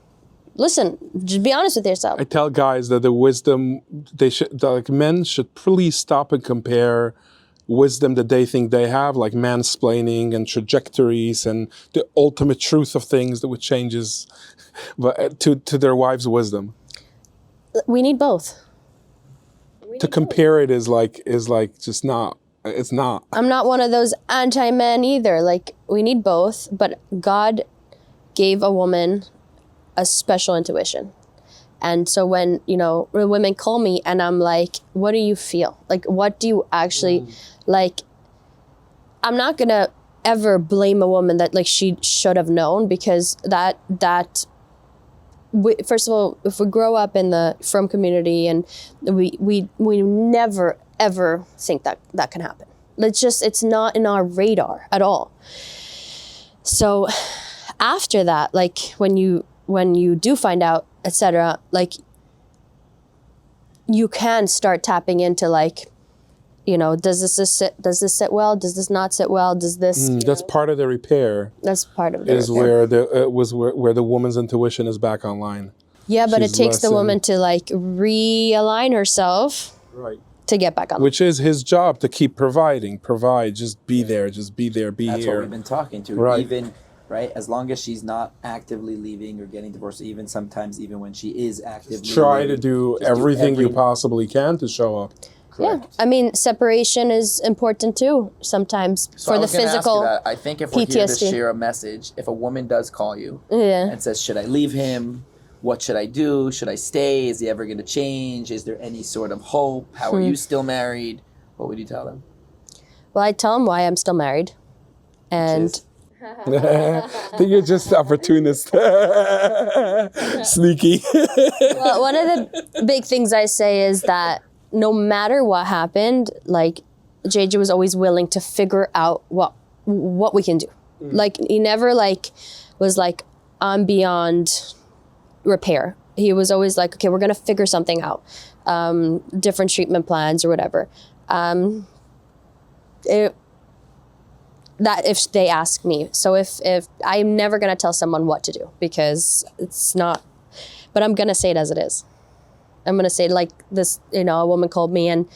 Listen, just be honest with yourself. I tell guys that the wisdom men should please stop and compare wisdom that they think they have, like mansplaining and trajectories and the ultimate truth of things that would changes, but to their wives' wisdom. We need both. To compare it is like just not. It's not. I'm not one of those anti-men either. Like, we need both, but God gave a woman a special intuition. And so when, women call me and I'm like, what do you feel? Like, what do you actually, like, I'm not going to ever blame a woman that, like, she should have known, because first of all, if we grow up in the Frum community and we never, ever think that can happen. It's not in our radar at all. So after that, like, when you do find out, etc., like, you can start tapping into, like, does this sit well? Does this not sit well? Does this? That's part of the repair. That's part of it. Is where the woman's intuition is back online. Yeah, but it takes the woman to, like, realign herself. Right. To get back on. Which is his job, to keep providing. Provide. Just be there. Just be there. That's here. What we've been talking to. Right. Even. Right, as long as she's not actively leaving or getting divorced, even sometimes, even when she is actively try leaving, to do everything you possibly can to show up. Correct. Yeah, I mean, separation is important too sometimes for the physical. I think if we're here to share a message, if a woman does call you and says, "Should I leave him? What should I do? Should I stay? Is he ever going to change? Is there any sort of hope? How are you still married?" What would you tell them? Well, I tell them why I'm still married, and. You're just opportunist. Sneaky. Well, one of the big things I say is that no matter what happened, like, JJ was always willing to figure out what we can do. Like, he never, like, was like, I'm beyond repair. He was always like, okay, we're gonna figure something out, different treatment plans or whatever. That if they ask me. So if I'm never going to tell someone what to do, because it's not, but I'm going to say it as it is. I'm going to say, like, this, a woman called me, and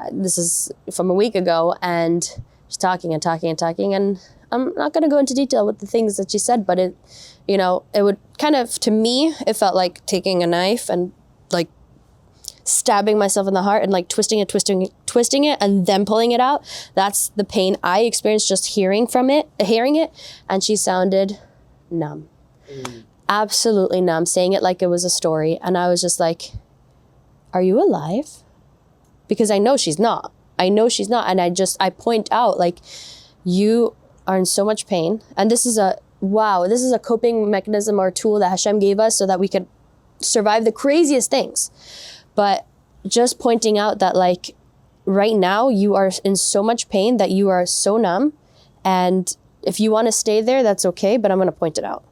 this is from a week ago, and she's talking, and I'm not going to go into detail with the things that she said, but it would kind of, to me, it felt like taking a knife and, like, stabbing myself in the heart and, like, twisting it and then pulling it out. That's the pain I experienced just hearing it. And she sounded numb. Absolutely numb, saying it like it was a story. And I was just like, are you alive? Because I know she's not. And I point out, like, you are in so much pain. And this is a coping mechanism or tool that Hashem gave us so that we could survive the craziest things. But just pointing out that, like, right now you are in so much pain that you are so numb. And if you want to stay there, that's okay. But I'm going to point it out.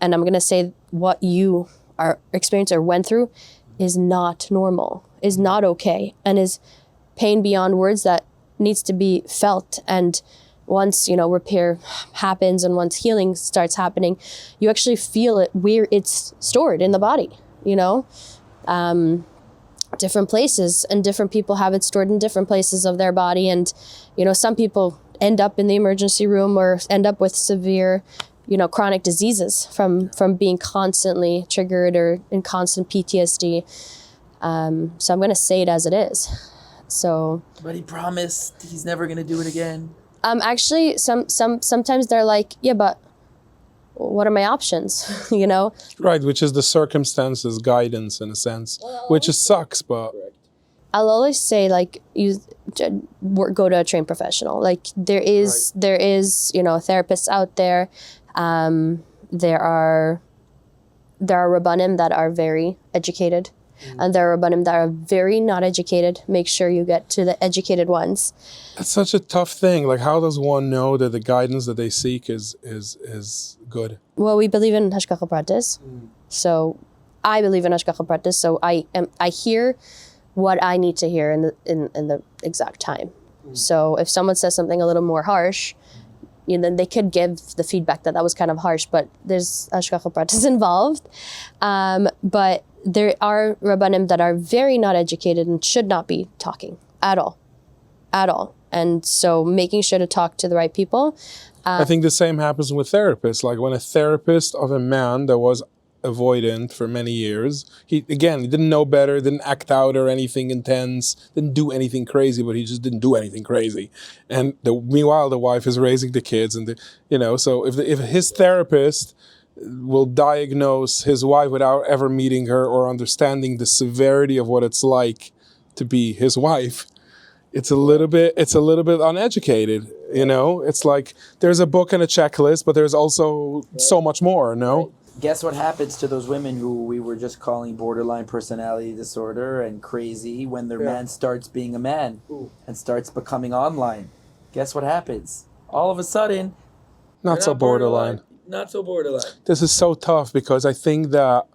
And I'm going to say what you are experiencing or went through is not normal, is not okay, and is pain beyond words that needs to be felt. And once, repair happens and once healing starts happening, you actually feel it where it's stored in the body, different places, and different people have it stored in different places of their body. And, some people end up in the emergency room or end up with severe, chronic diseases from being constantly triggered or in constant PTSD. So I'm going to say it as it is. So. But he promised he's never going to do it again. Actually, sometimes they're like, yeah, but what are my options? Right, which is the circumstances guidance in a sense, which is sucks, but. I'll always say, like, go to a trained professional. Like, there is therapists out there. There are Rabbanim that are very educated, and there are Rabbanim that are very not educated. Make sure you get to the educated ones. It's such a tough thing. Like, how does one know that the guidance that they seek is good? Well, we believe in Hashgacha Pratis. So I believe in Hashgacha Pratis. So I hear what I need to hear in the exact time. So if someone says something a little more harsh, then they could give the feedback that was kind of harsh, but there's Hashgacha Pratis involved. But there are Rabbanim that are very not educated and should not be talking at all. And so making sure to talk to the right people. I think the same happens with therapists. Like when a therapist of a man that was avoidant for many years, he didn't know better, didn't act out or anything intense, didn't do anything crazy, but he just didn't do anything crazy. And meanwhile, the wife is raising the kids, and so if his therapist will diagnose his wife without ever meeting her or understanding the severity of what it's like to be his wife, it's a little bit uneducated. It's like there's a book and a checklist, but there's also so much more. No. Guess what happens to those women who we were just calling borderline personality disorder and crazy when their man starts being a man and starts becoming online? Guess what happens? All of a sudden, not so borderline. Not so borderline. This is so tough because I think that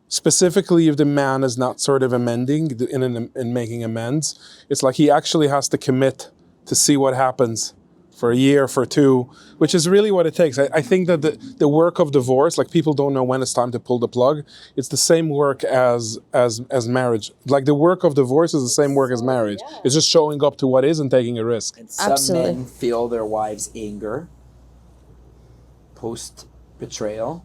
specifically if the man is not sort of amending in making amends, it's like he actually has to commit to see what happens for a year, for two, which is really what it takes. I think that the work of divorce, like people don't know when it's time to pull the plug. It's the same work as marriage. Like the work of divorce is the same work as marriage. It's just showing up to what is and taking a risk. And some men feel their wives' anger post-betrayal,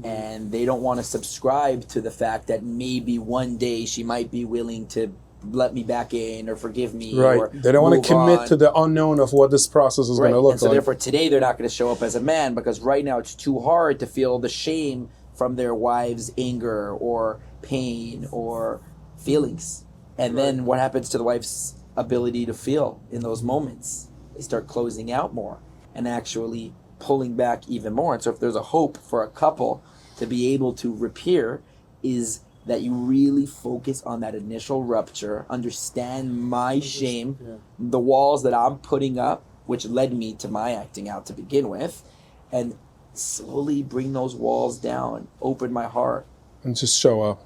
and they don't want to subscribe to the fact that maybe one day she might be willing to let me back in or forgive me. Right. Or they don't want to commit to the unknown of what this process is going to look and so like. therefore today they're not going to show up as a man because right now it's too hard to feel the shame from their wife's anger or pain or feelings. And then what happens to the wife's ability to feel in those moments? They start closing out more and actually pulling back even more. And so if there's a hope for a couple to be able to repair, is that you really focus on that initial rupture, understand my shame, the walls that I'm putting up, which led me to my acting out to begin with, and slowly bring those walls down, open my heart. And just show up.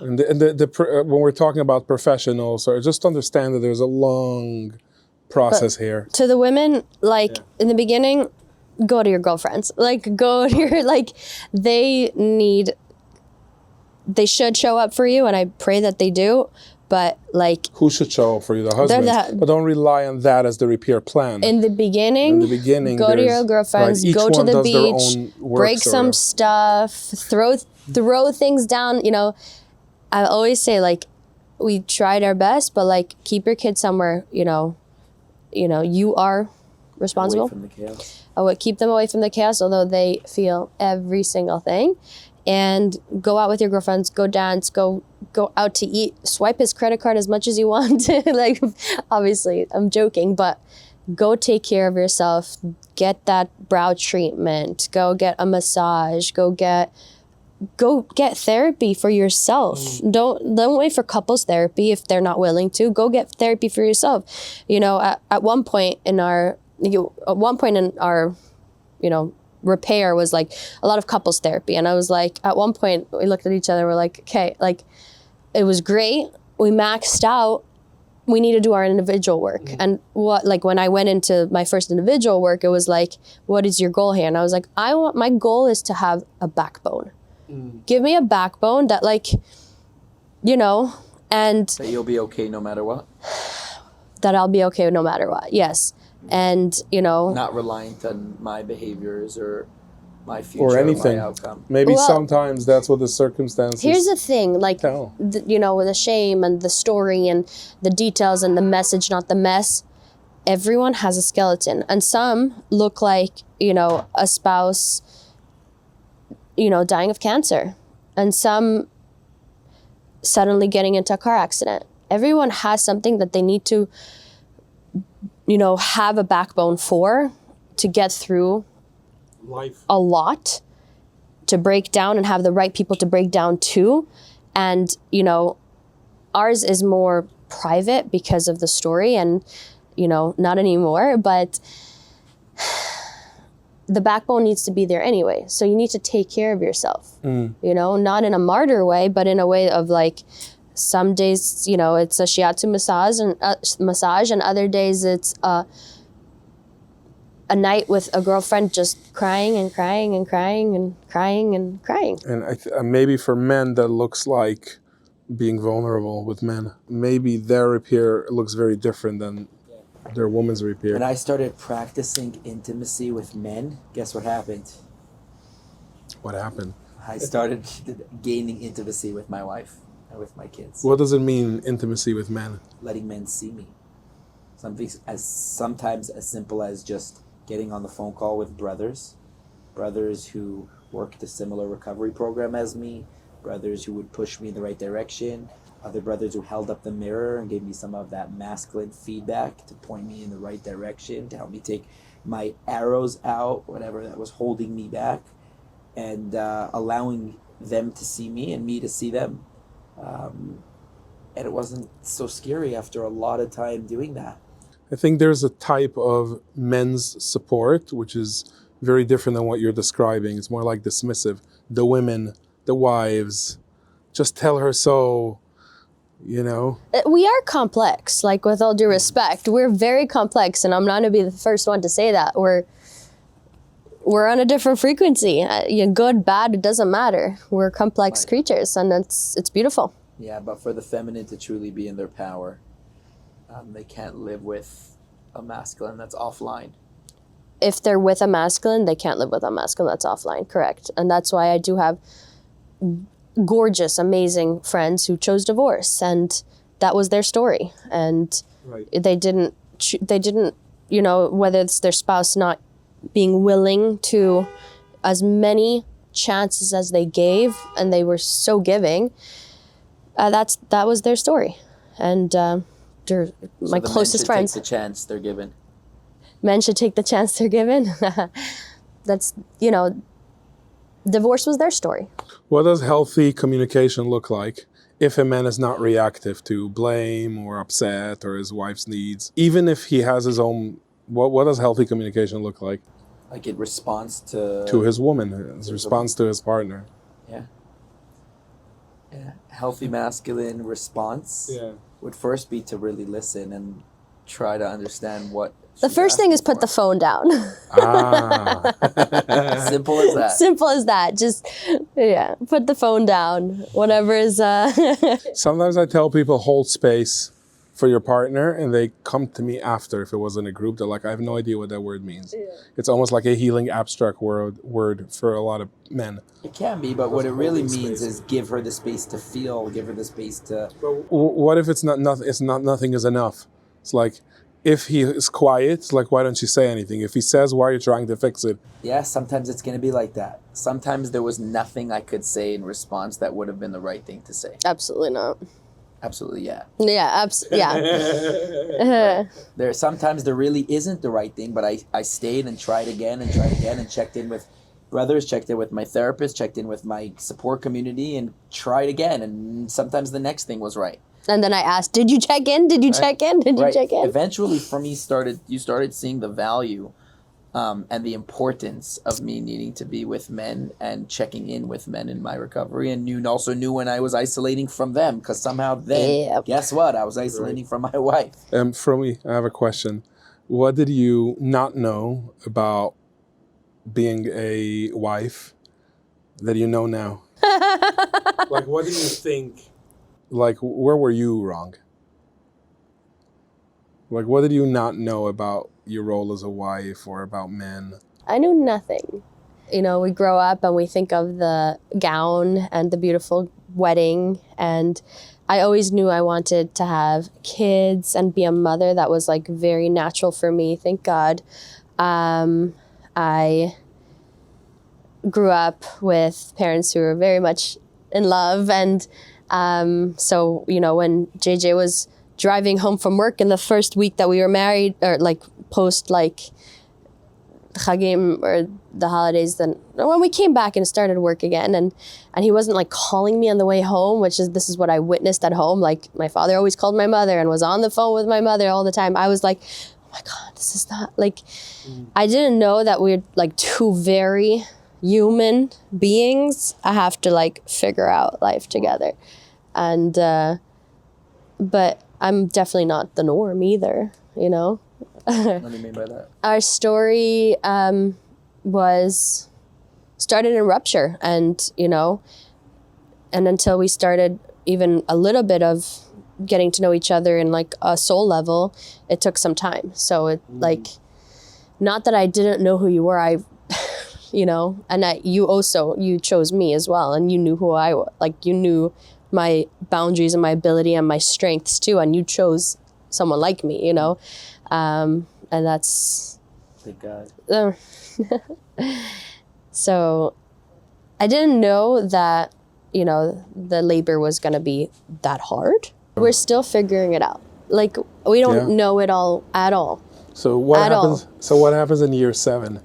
And when we're talking about professionals, or just understand that there's a long process here. To the women, in the beginning, go to your girlfriends. Go to your, they should show up for you, and I pray that they do, but who should show up for you? The husband. But don't rely on that as the repair plan. In the beginning, go to your girlfriends, go to the beach, break some stuff, throw things down. I always say, we tried our best, but keep your kids somewhere, you are responsible. Away from the chaos. I would keep them away from the chaos, although they feel every single thing. And go out with your girlfriends, go dance, go out to eat, swipe his credit card as much as you want. Obviously, I'm joking, but go take care of yourself. Get that brow treatment. Go get a massage. Go get therapy for yourself. Don't wait for couples therapy if they're not willing to. Go get therapy for yourself. At one point in our repair was a lot of couples therapy, and I was at one point we looked at each other, we're okay, it was great, we maxed out, we need to do our individual work. And when I went into my first individual work, it was what is your goal here? And I was my goal is to have a backbone. Give me a backbone that And That you'll be okay no matter what. that I'll be okay no matter what. Yes. And, you know, Not reliant on my behaviors or my future Or anything. my outcome. Maybe Well, sometimes that's what the circumstances. here's the thing, like, No. you know, the shame and the story and the details and the message, not the mess. Everyone has a skeleton, and some look like, you know, a spouse, you know, dying of cancer, and some suddenly getting into a car accident. Everyone has something that they need to, you know, have a backbone for to get through Life. a lot, to break down and have the right people to break down to. And, you know, ours is more private because of the story and, you know, not anymore, but the backbone needs to be there anyway. So you need to take care of yourself, you know, not in a martyr way, but in a way of like, some days, you know, it's a shiatsu massage and other days it's a night with a girlfriend just crying and crying and crying and crying and crying. And maybe for men that looks like being vulnerable with men. Maybe their repair looks very different than their woman's repair. When I started practicing intimacy with men, guess what happened? What happened? I started gaining intimacy with my wife and with my kids. What does it mean, intimacy with men? Letting men see me. Sometimes as simple as just getting on the phone call with brothers who worked a similar recovery program as me, brothers who would push me in the right direction, other brothers who held up the mirror and gave me some of that masculine feedback to point me in the right direction, to help me take my arrows out, whatever that was holding me back, and allowing them to see me and me to see them. And it wasn't so scary after a lot of time doing that. I think there's a type of men's support which is very different than what you're describing. It's more like dismissive. The women, the wives, just tell her so, you know. We are complex, like, with all due respect. We're very complex, and I'm not going to be the first one to say that. We're on a different frequency. Good, bad, it doesn't matter. We're complex creatures, and it's beautiful. Yeah, but for the feminine to truly be in their power, they can't live with a masculine that's offline. If they're with a masculine, they can't live with a masculine that's offline, correct. And that's why I do have gorgeous, amazing friends who chose divorce, and that was their story. And they didn't, you know, whether it's their spouse not being willing to as many chances as they gave, and they were so giving, that was their story. And they're my closest friends. Take the chance they're given. Men should take the chance they're given. That's, you know, divorce was their story. What does healthy communication look like if a man is not reactive to blame or upset or his wife's needs? Even if he has his own, what does healthy communication look like? Like it responds to his woman, his response to his partner. Yeah. Healthy masculine response would first be to really listen and try to understand what. The first thing is put the phone down. Simple as that. Simple as that. Just, put the phone down. Whatever is... Sometimes I tell people hold space for your partner, and they come to me after if it was in a group. They're like, I have no idea what that word means. Yeah. It's almost like a healing abstract word for a lot of men. It can be, but what it really means is give her the space to feel, give her the space to... What if it's not nothing is enough? It's like, if he is quiet, it's like, why don't you say anything? If he says, why are you trying to fix it? Yeah, sometimes it's going to be like that. Sometimes there was nothing I could say in response that would have been the right thing to say. Absolutely not. Absolutely, yeah. Yeah, Sometimes there really isn't the right thing, but I stayed and tried again and checked in with brothers, checked in with my therapist, checked in with my support community, and tried again. And sometimes the next thing was right. And then I asked, did you check in? Did you check in? Did you check in? Eventually, for me, you started seeing the value and the importance of me needing to be with men and checking in with men in my recovery. And you also knew when I was isolating from them, because somehow then, guess what? I was isolating from my wife. Frumie, I have a question. What did you not know about being a wife that you know now? Like, what do you think Like, where were you wrong? Like, what did you not know about your role as a wife or about men? I knew nothing. You know, we grow up and we think of the gown and the beautiful wedding, and I always knew I wanted to have kids and be a mother. That was like very natural for me, thank God. I grew up with parents who were very much in love, and so, you know, when JJ was driving home from work in the first week that we were married, or like post like Chagim or the holidays, then when we came back and started work again, and he wasn't like calling me on the way home, this is what I witnessed at home. Like my father always called my mother and was on the phone with my mother all the time. I was like, oh my God, this is not like, I didn't know that we're like two very human beings. I have to like figure out life together. And, but I'm definitely not the norm either, you know? What do you mean by that? Our story was started in Rupture, and, you know, and until we started even a little bit of getting to know each other in like a soul level, it took some time. So it like, not that I didn't know who you were, you know, and you chose me as well, and you knew who I was, like you knew my boundaries and my ability and my strengths too, and you chose someone like me, you know. And that's... Thank God. So I didn't know that, you know, the labor was going to be that hard. We're still figuring it out. Like, we don't know it all at all. So what At happens? all. So what happens in year 7?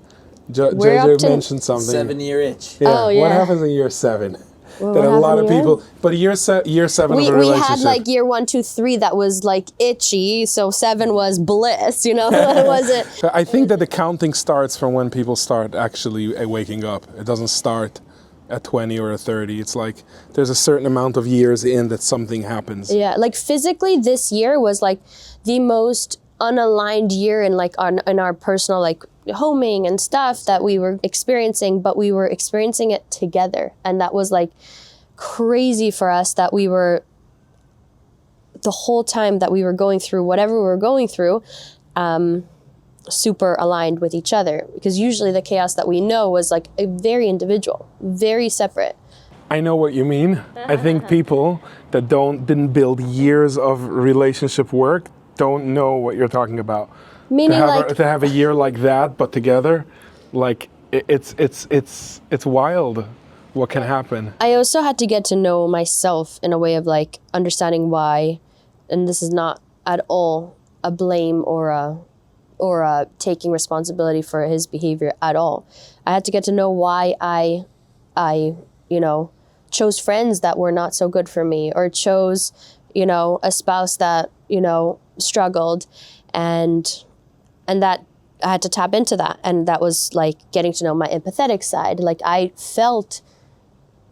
We're up JJ to mentioned something. 7-year itch. Yeah. Oh, yeah. What happens in year 7? Well, That a what lot of happened people, but year 7 we, of a we relationship. had like year 1, 2, 3 that was like itchy, so 7 was bliss, you know. It wasn't. I think that the counting starts from when people start actually waking up. It doesn't start at 20 or at 30. It's like there's a certain amount of years in that something happens. Yeah, like physically this year was like the most unaligned year in like in our personal like homing and stuff that we were experiencing, but we were experiencing it together. And that was like crazy for us, that we were, the whole time that we were going through whatever we were going through, super aligned with each other. Because usually the chaos that we know was like a very individual, very separate. I know what you mean. I think people that didn't build years of relationship work don't know what you're talking about. Meaning to have a year like that, but together, like it's wild what can happen. I also had to get to know myself in a way of like understanding why, and this is not at all a blame or a taking responsibility for his behavior at all. I had to get to know why I you know, chose friends that were not so good for me, or chose, you know, a spouse that, you know, struggled, and that I had to tap into that. And that was like getting to know my empathetic side. Like I felt,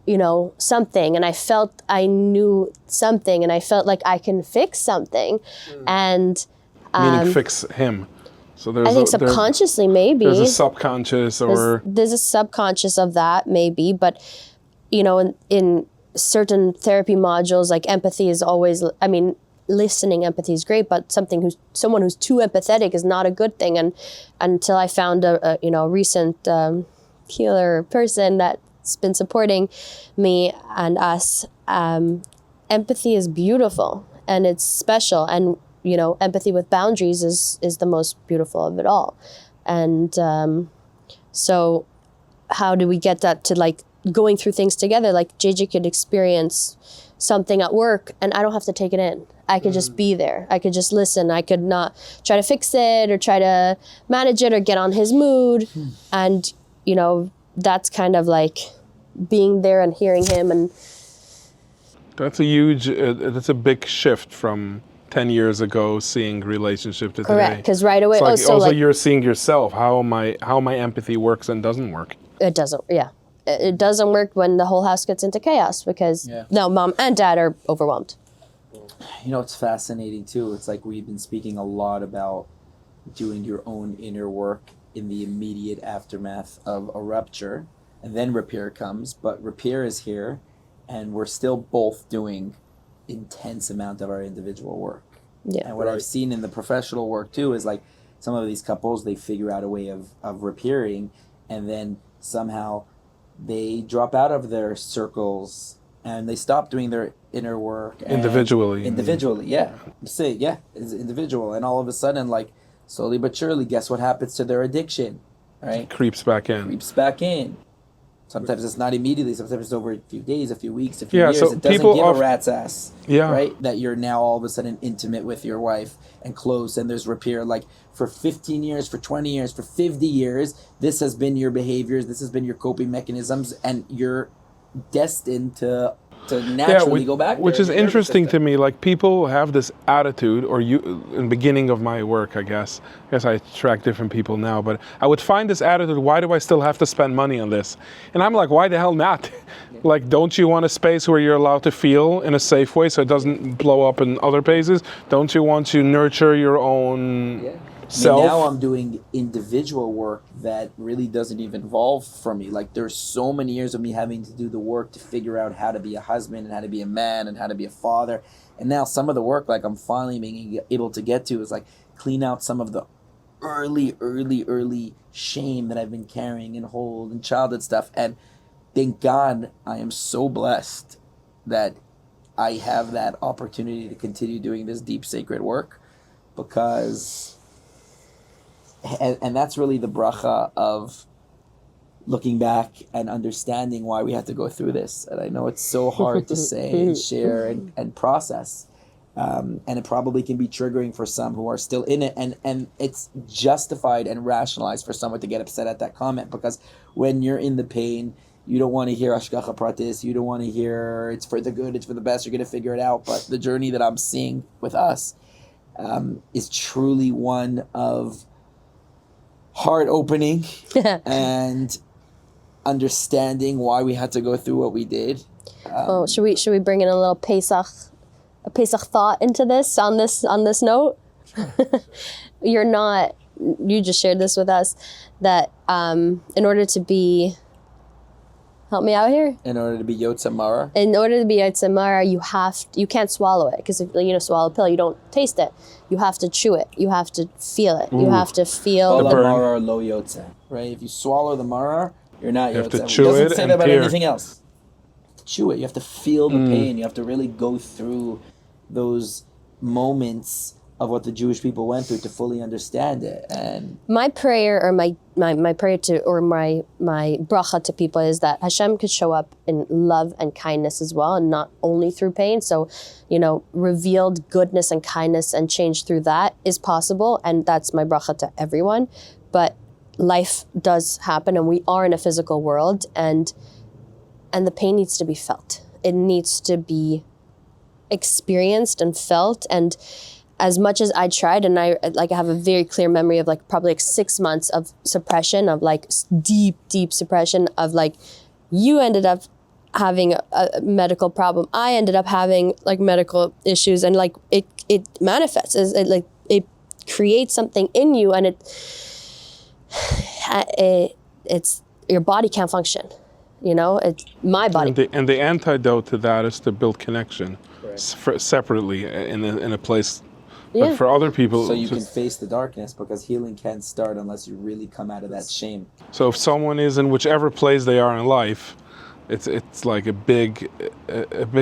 you know, something, and I felt I knew something, and I felt like I can fix something. And Meaning fix him. So there's I think subconsciously maybe. There's a subconscious or... There's a subconscious of that maybe, but, you know, in certain therapy modules, like empathy is always, I mean, listening empathy is great, but someone who's too empathetic is not a good thing. And until I found a you know, recent healer person that's been supporting me and us, empathy is beautiful and it's special. And, you know, empathy with boundaries is the most beautiful of it all. And so how do we get that to like going through things together? Like JJ could experience something at work and I don't have to take it in. I could just be there. I could just listen. I could not try to fix it or try to manage it or get on his mood. And, you know, that's kind of like being there and hearing him. And that's a big shift from 10 years ago, seeing relationship to correct, today. because right away, It's like you're seeing yourself, how my empathy works and doesn't work. It doesn't, yeah. It doesn't work when the whole house gets into chaos because now mom and dad are overwhelmed. You know, it's fascinating too. It's like we've been speaking a lot about doing your own inner work in the immediate aftermath of a rupture, and then repair comes. But repair is here, and we're still both doing intense amount of our individual work. Yeah. And what I've seen in the professional work too is like some of these couples, they figure out a way of repairing, and then somehow they drop out of their circles and they stop doing their inner work Individually, yeah. Say, yeah, it's individual. And all of a sudden, like, slowly but surely, guess what happens to their addiction, right? creeps back in. Sometimes it's not immediately. Sometimes it's over a few days, a few weeks, a few Yeah, years. so It doesn't people give a rat's ass, Yeah. right? That you're now all of a sudden intimate with your wife and close, and there's repair. Like for 15 years, for 20 years, for 50 years, this has been your behaviors, this has been your coping mechanisms, and you're destined to naturally go back there. Which is interesting to me. Like people have this attitude, or in the beginning of my work, I guess I track different people now, but I would find this attitude, why do I still have to spend money on this? And I'm like, why the hell not? Like, don't you want a space where you're allowed to feel in a safe way so it doesn't blow up in other places? Don't you want to nurture your own self? Now I'm doing individual work that really doesn't even involve for me. Like there's so many years of me having to do the work to figure out how to be a husband and how to be a man and how to be a father. And now some of the work like I'm finally being able to get to is like clean out some of the early shame that I've been carrying and hold and childhood stuff. And thank God I am so blessed that I have that opportunity to continue doing this deep sacred work, because and that's really the bracha of looking back and understanding why we had to go through this. And I know it's so hard to say and share and process. And it probably can be triggering for some who are still in it. And it's justified and rationalized for someone to get upset at that comment, because when you're in the pain, you don't want to hear Ashgacha Pratis. You don't want to hear it's for the good, it's for the best, you're going to figure it out. But the journey that I'm seeing with us is truly one of heart opening and understanding why we had to go through what we did. Should we bring in a little Pesach thought into this on this note? You just shared this with us that in order to be, help me out here. In order to be Yotze Mara. In order to be Yotze Mara, you can't swallow it, because if you swallow a pill, you don't taste it. You have to chew it. You have to feel it. You have to feel the Mara lo Yotze, right? If you swallow the Mara, you're not Yotze. You have to chew it. It doesn't say that about peer. anything else. Chew it. You have to feel the pain. You have to really go through those moments of what the Jewish people went through to fully understand it. And my prayer, or my prayer to, or my bracha to people, is that Hashem could show up in love and kindness as well, and not only through pain. So, revealed goodness and kindness and change through that is possible, and that's my bracha to everyone. But life does happen, and we are in a physical world, and the pain needs to be felt. It needs to be experienced and felt. And as much as I tried, and I have a very clear memory of probably 6 months of suppression, of deep suppression, of you ended up having a medical problem, I ended up having medical issues, and it manifests as it creates something in you, and it's your body can't function. It's my body. And the antidote to that is to build connection, separately in a place. Yeah. But for other people, so you can face the darkness, because healing can't start unless you really come out of that shame. So if someone is in whichever place they are in life, it's like a big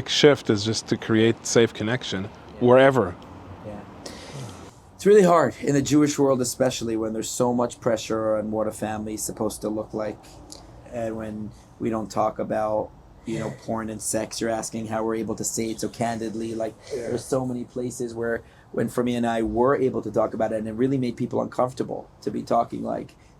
shift is just to create safe connection wherever. Yeah. It's really hard in the Jewish world, especially when there's so much pressure on what a family is supposed to look like, and when we don't talk about porn and sex. You're asking how we're able to say it so candidly. There's so many places where when Frumie and I were able to talk about it, and it really made people uncomfortable to be talking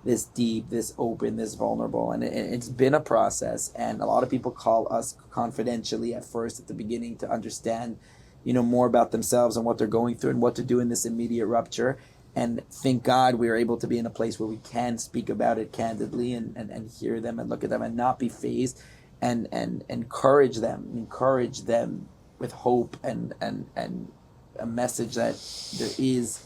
this deep, this open, this vulnerable. And it's been a process, and a lot of people call us confidentially at first, at the beginning, to understand more about themselves and what they're going through and what to do in this immediate rupture. And thank God we are able to be in a place where we can speak about it candidly and hear them and look at them and not be fazed, and encourage them with hope and a message that there is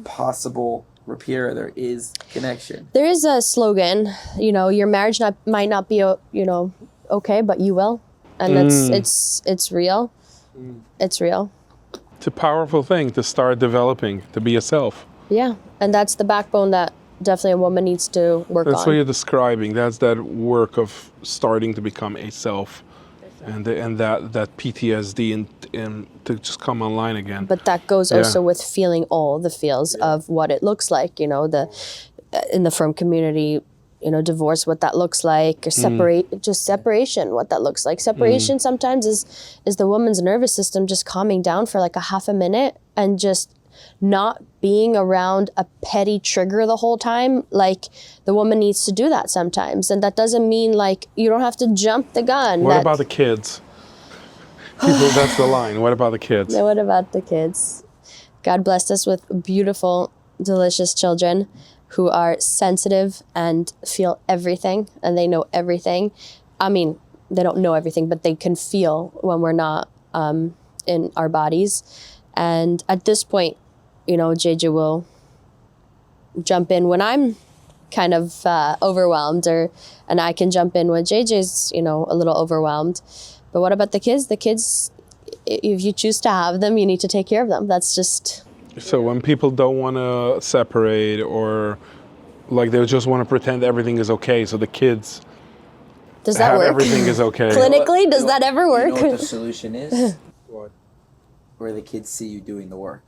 possible repair, there is connection. There is a slogan, your marriage might not be okay, but you will, and it's real. It's real. It's a powerful thing to start developing, to be a self. Yeah. And that's the backbone that definitely a woman needs to work That's on. what you're describing. That's that work of starting to become a self, and that PTSD and to just come online again. But that goes also with feeling all the feels of what it looks like, you know, in the frum community, you know, divorce, what that looks like, or separation, what that looks like. Separation sometimes is the woman's nervous system just calming down for like a half a minute and just not being around a petty trigger the whole time. Like, the woman needs to do that sometimes. And that doesn't mean like you don't have to jump the gun. What about the kids? People, that's the line. What about the kids? What about the kids? God blessed us with beautiful, delicious children who are sensitive and feel everything, and they know everything. I mean, they don't know everything, but they can feel when we're not in our bodies. And at this point, you know, JJ will jump in when I'm kind of overwhelmed, and I can jump in when JJ's, you know, a little overwhelmed. But what about the kids? The kids, if you choose to have them, you need to take care of them. That's just... So when people don't want to separate, or like they just want to pretend everything is okay, so the kids does that work? Everything is okay. Clinically, does that ever work? You know what the solution is? What? Where the kids see you doing the work.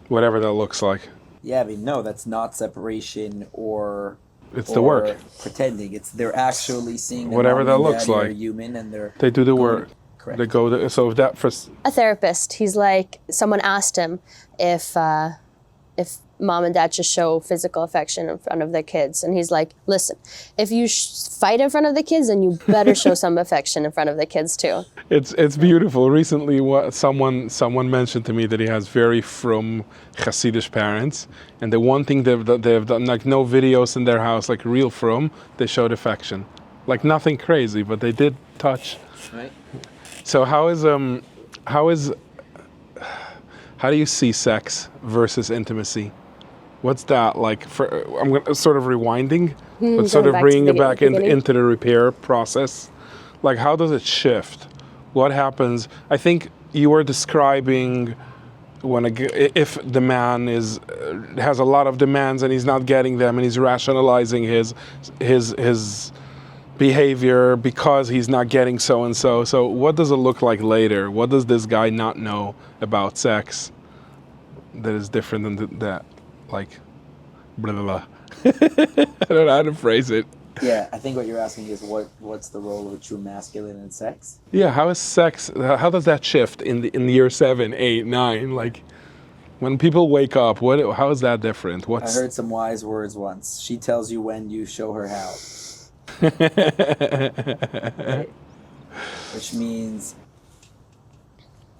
Whatever that looks like. Yeah, I mean, no, that's not separation or... It's the work. Pretending. It's they're actually seeing whatever that looks like. They're human, and they do the work. Correct. They go. So if that for a therapist, he's like, someone asked him if mom and dad just show physical affection in front of their kids, and he's like, listen, if you fight in front of the kids, then you better show some affection in front of the kids too. It's beautiful. Recently, someone mentioned to me that he has very frum Hasidic parents, and the one thing they've done, like no videos in their house, like real frum, they showed affection, like nothing crazy, but they did touch. Right. So how do you see sex versus intimacy? What's that like? I'm sort of rewinding, but sort of bringing it back into the repair process. Like, how does it shift? What happens? I think you were describing if the man has a lot of demands and he's not getting them, and he's rationalizing his behavior because he's not getting so and so. So what does it look like later? What does this guy not know about sex that is different than that? Like, blah, blah, blah. I don't know how to phrase it. Yeah, I think what you're asking is what's the role of a true masculine in sex? Yeah, how does that shift in year 7, 8, 9? Like, when people wake up, how is that different? I heard some wise words once. She tells you when, you show her how. Right? Which means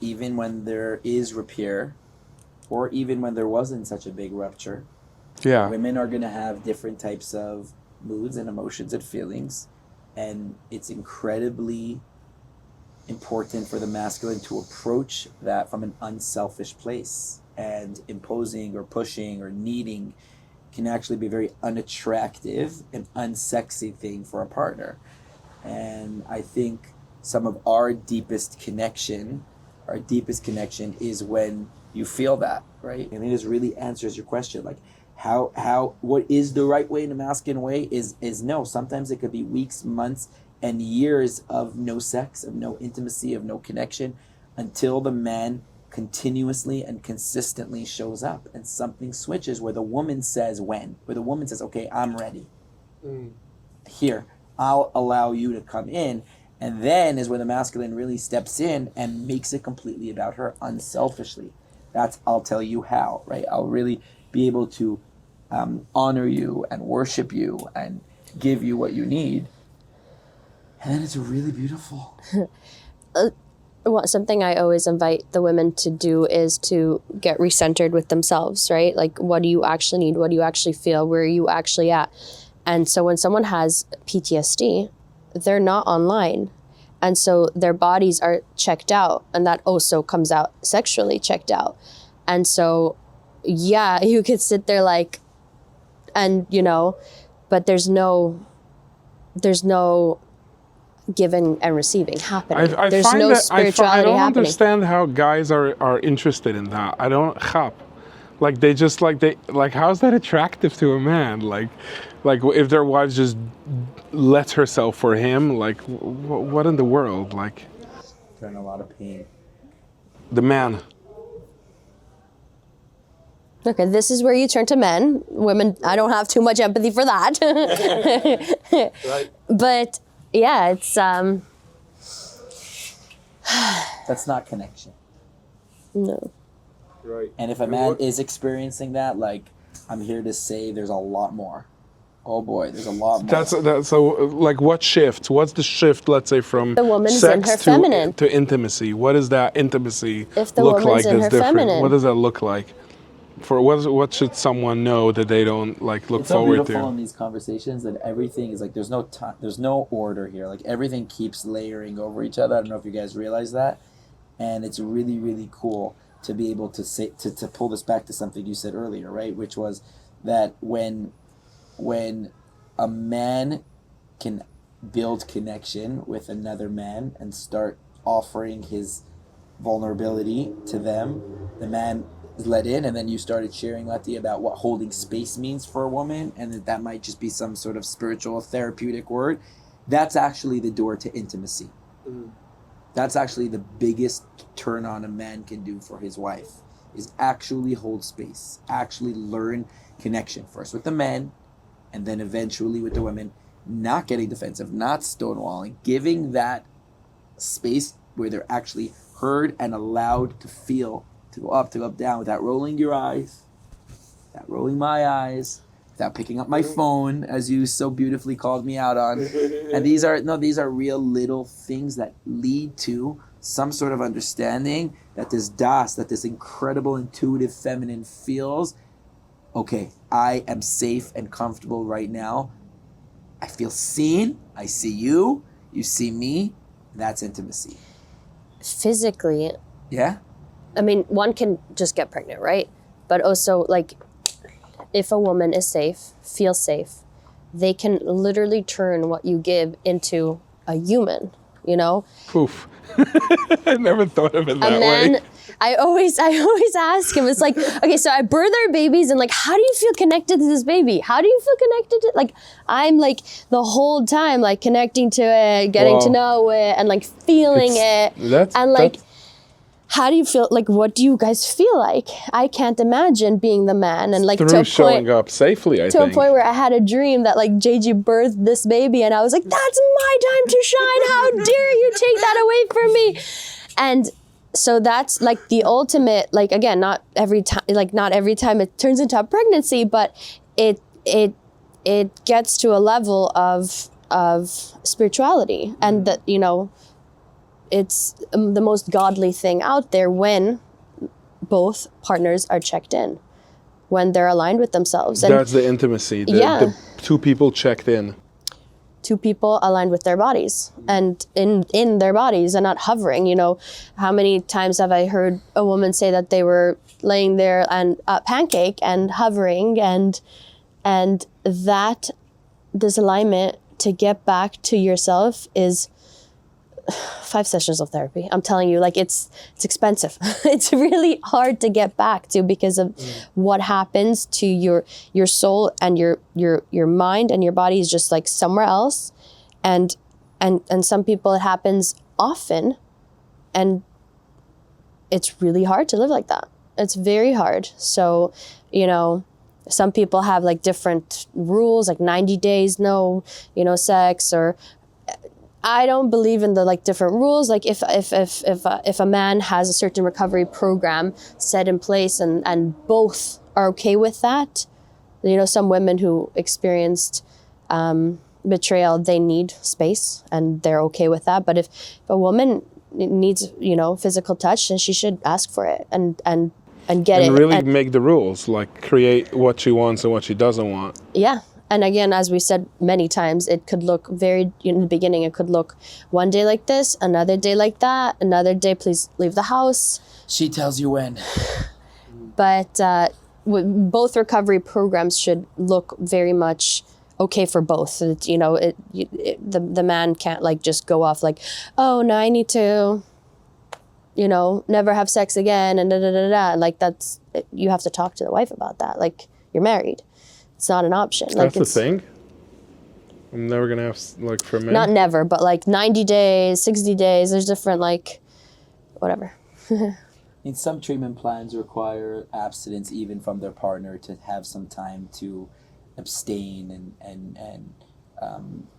even when there is repair, or even when there wasn't such a big rupture, women are going to have different types of moods and emotions and feelings, and it's incredibly important for the masculine to approach that from an unselfish place. And imposing or pushing or needing can actually be a very unattractive and unsexy thing for a partner. And I think some of our deepest connection is when you feel that, right? And it just really answers your question, like what is the right way in a masculine way is no. Sometimes it could be weeks, months, and years of no sex, of no intimacy, of no connection, until the man continuously and consistently shows up, and something switches where the woman says okay, I'm ready. Here, I'll allow you to come in. And then is where the masculine really steps in and makes it completely about her unselfishly. That's, I'll tell you how, right? I'll really be able to honor you and worship you and give you what you need. And then it's really beautiful. Something I always invite the women to do is to get recentered with themselves, right? Like, what do you actually need? What do you actually feel? Where are you actually at? And so when someone has PTSD, they're not online. And so their bodies are checked out, and that also comes out sexually checked out. And so, yeah, you could sit there like, and, you know, but there's no giving and receiving happening. I There's find no that spirituality I don't happening. understand how guys are interested in that. I don't chap. Like they just like how's that attractive to a man? Like if their wife just lets herself for him, like what in the world? Like They're in a lot of pain. the man. Okay, this is where you turn to men. Women, I don't have too much empathy for that. Right. But yeah, it's That's not connection. no. Right. And if a man is experiencing that, like, I'm here to say there's a lot more. Oh boy, there's a lot more. That's so like what shift? What's the shift? Let's say from The woman's sex in her to feminine. to intimacy. What does that intimacy If the look woman's like? in That's her different. feminine. What does that look like? For what should someone know that they don't like look It's so forward beautiful to? in these conversations that everything is like there's no time, there's no order here. Like everything keeps layering over each other. I don't know if you guys realize that, and it's really really cool to be able to say to pull this back to something you said earlier, right? Which was that when a man can build connection with another man and start offering his vulnerability to them, the man is let in, and then you started sharing, Letty, about what holding space means for a woman, and that might just be some sort of spiritual therapeutic word. That's actually the door to intimacy. That's actually the biggest turn on a man can do for his wife, is actually hold space, actually learn connection first with the men, and then eventually with the women, not getting defensive, not stonewalling, giving that space where they're actually heard and allowed to feel, to go up, down, without rolling your eyes, without rolling my eyes, without picking up my phone, as you so beautifully called me out on. And these are real little things that lead to some sort of understanding that this incredible intuitive feminine feels, okay, I am safe and comfortable right now. I feel seen. I see you. You see me. That's intimacy. Physically, Yeah? I mean, one can just get pregnant, right? But also, like, if a woman is safe, feels safe, they can literally turn what you give into a human, you know? Poof. I never thought of it that A man, way. I always ask him, it's like, okay, so I birth our babies, and like, how do you feel connected to this baby? How do you feel connected to, like, I'm like the whole time, like connecting to it, getting to Wow. know it, and like feeling it. And like, how do you feel, like, what do you guys feel like? I can't imagine being the man, and like to through a showing point, up safely, I to think. a point where I had a dream that like JJ birthed this baby, and I was like, that's my time to shine. How dare you take that away from me? And so that's like the ultimate, like, again, not every time it turns into a pregnancy, but it gets to a level of spirituality, and that, you know, it's the most godly thing out there when both partners are checked in, when they're aligned with themselves. And That's the intimacy. Yeah. The two people checked in. two people aligned with their bodies and in their bodies and not hovering. You know, how many times have I heard a woman say that they were laying there and pancake and hovering, and that disalignment, to get back to yourself, is 5 sessions of therapy. I'm telling you, like, it's expensive. It's really hard to get back to, because of what happens to your soul and your mind, and your body is just like somewhere else. And some people it happens often, and it's really hard to live like that. It's very hard. So, you know, some people have like different rules, like 90 days, no, you know, sex, or I don't believe in the like different rules. Like if a man has a certain recovery program set in place, and both are okay with that, you know, some women who experienced betrayal, they need space and they're okay with that. But if a woman needs, you know, physical touch, then she should ask for it and get it. And really And make the rules, like create what she wants and what she doesn't want. yeah. And again, as we said many times, it could look very, in the beginning, it could look one day like this, another day like that, another day, please leave the house. She tells you when. But both recovery programs should look very much okay for both. It's, the man can't like just go off like, oh no, I need to, never have sex again and da da da da. Like you have to talk to the wife about that. Like you're married, it's not an option. Like That's the thing. I'm never gonna have like for men. Not never, but like 90 days, 60 days. There's different like, whatever. I mean, some treatment plans require abstinence even from their partner to have some time to abstain and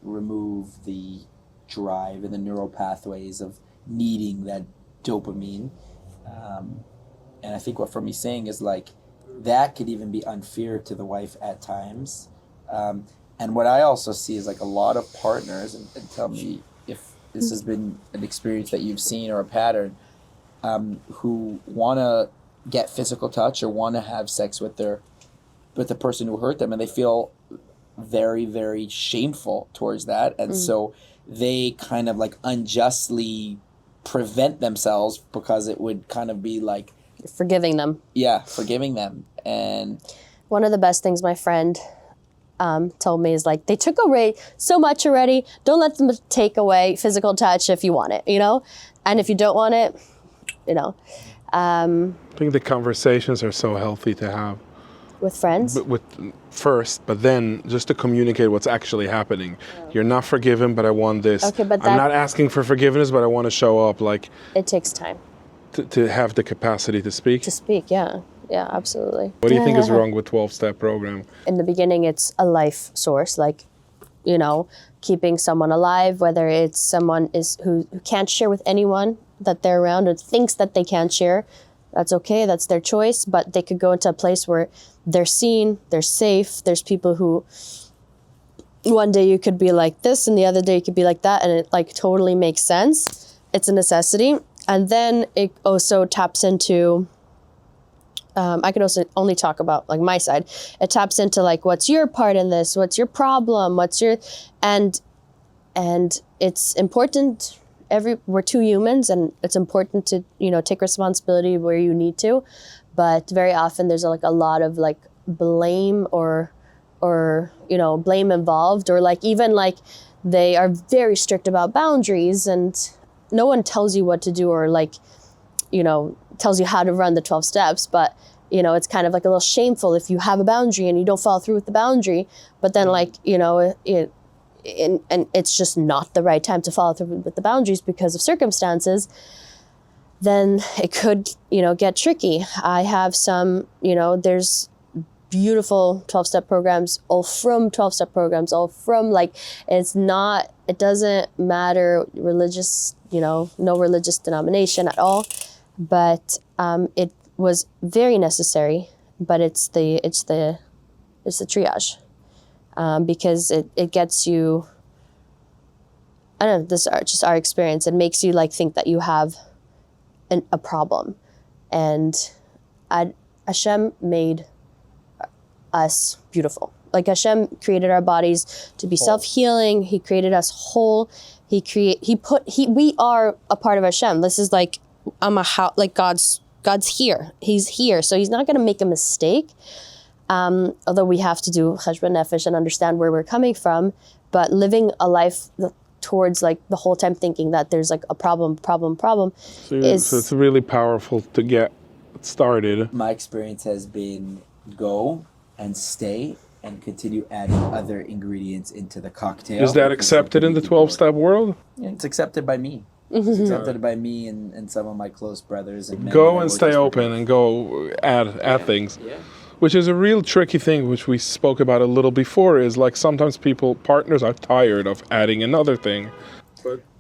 remove the drive and the neural pathways of needing that dopamine. And I think what Frumie's saying is like that could even be unfair to the wife at times. And what I also see is like a lot of partners, and tell me if this has been an experience that you've seen or a pattern, who want to get physical touch or want to have sex with the person who hurt them, and they feel very, very shameful towards that, and so they kind of like unjustly prevent themselves because it would kind of be like forgiving them. Yeah, forgiving them. And one of the best things my friend told me is like, they took away so much already. Don't let them take away physical touch if you want it, and if you don't want it, I think the conversations are so healthy to have with friends. But then just to communicate what's actually happening. You're not forgiven, but I want this. Okay, but I'm not asking for forgiveness, but I want to show up. Like it takes time to have the capacity to speak. Yeah, absolutely. What do you think is wrong with 12-step program? In the beginning, it's a life source, like, keeping someone alive, whether it's someone who can't share with anyone that they're around or thinks that they can't share. That's okay, that's their choice, but they could go into a place where they're seen, they're safe. There's people who one day you could be like this and the other day you could be like that, and it like totally makes sense. It's a necessity. And then it also taps into, I can also only talk about like my side. It taps into like, what's your part in this? What's your problem? And it's important. We're two humans, and it's important to, take responsibility where you need to. But very often there's like a lot of like blame or blame involved, or like even like they are very strict about boundaries, and no one tells you what to do or like, tells you how to run the 12 steps. But, it's kind of like a little shameful if you have a boundary and you don't follow through with the boundary, but then like, and it's just not the right time to follow through with the boundaries because of circumstances, then it could, get tricky. I have some, there's beautiful 12-step programs, all from 12-step programs, all from like, it doesn't matter religious, no religious denomination at all, but it was very necessary, but it's the triage. Because it gets you, I don't know, this is just our experience. It makes you like think that you have a problem. And Hashem made us beautiful. Like Hashem created our bodies to be self-healing. He created us whole. We are a part of Hashem. This is like, like God's here. He's here. So he's not going to make a mistake. Although we have to do cheshbon nefesh and understand where we're coming from, but living a life towards like the whole time thinking that there's like a problem. So it's really powerful to get started. My experience has been go and stay and continue adding other ingredients into the cocktail. Is that accepted in the 12-step world? Yeah, it's accepted by me. It's accepted by me and some of my close brothers. And go and stay open and go add things. Yeah. Which is a real tricky thing, which we spoke about a little before, is like sometimes partners are tired of adding another thing.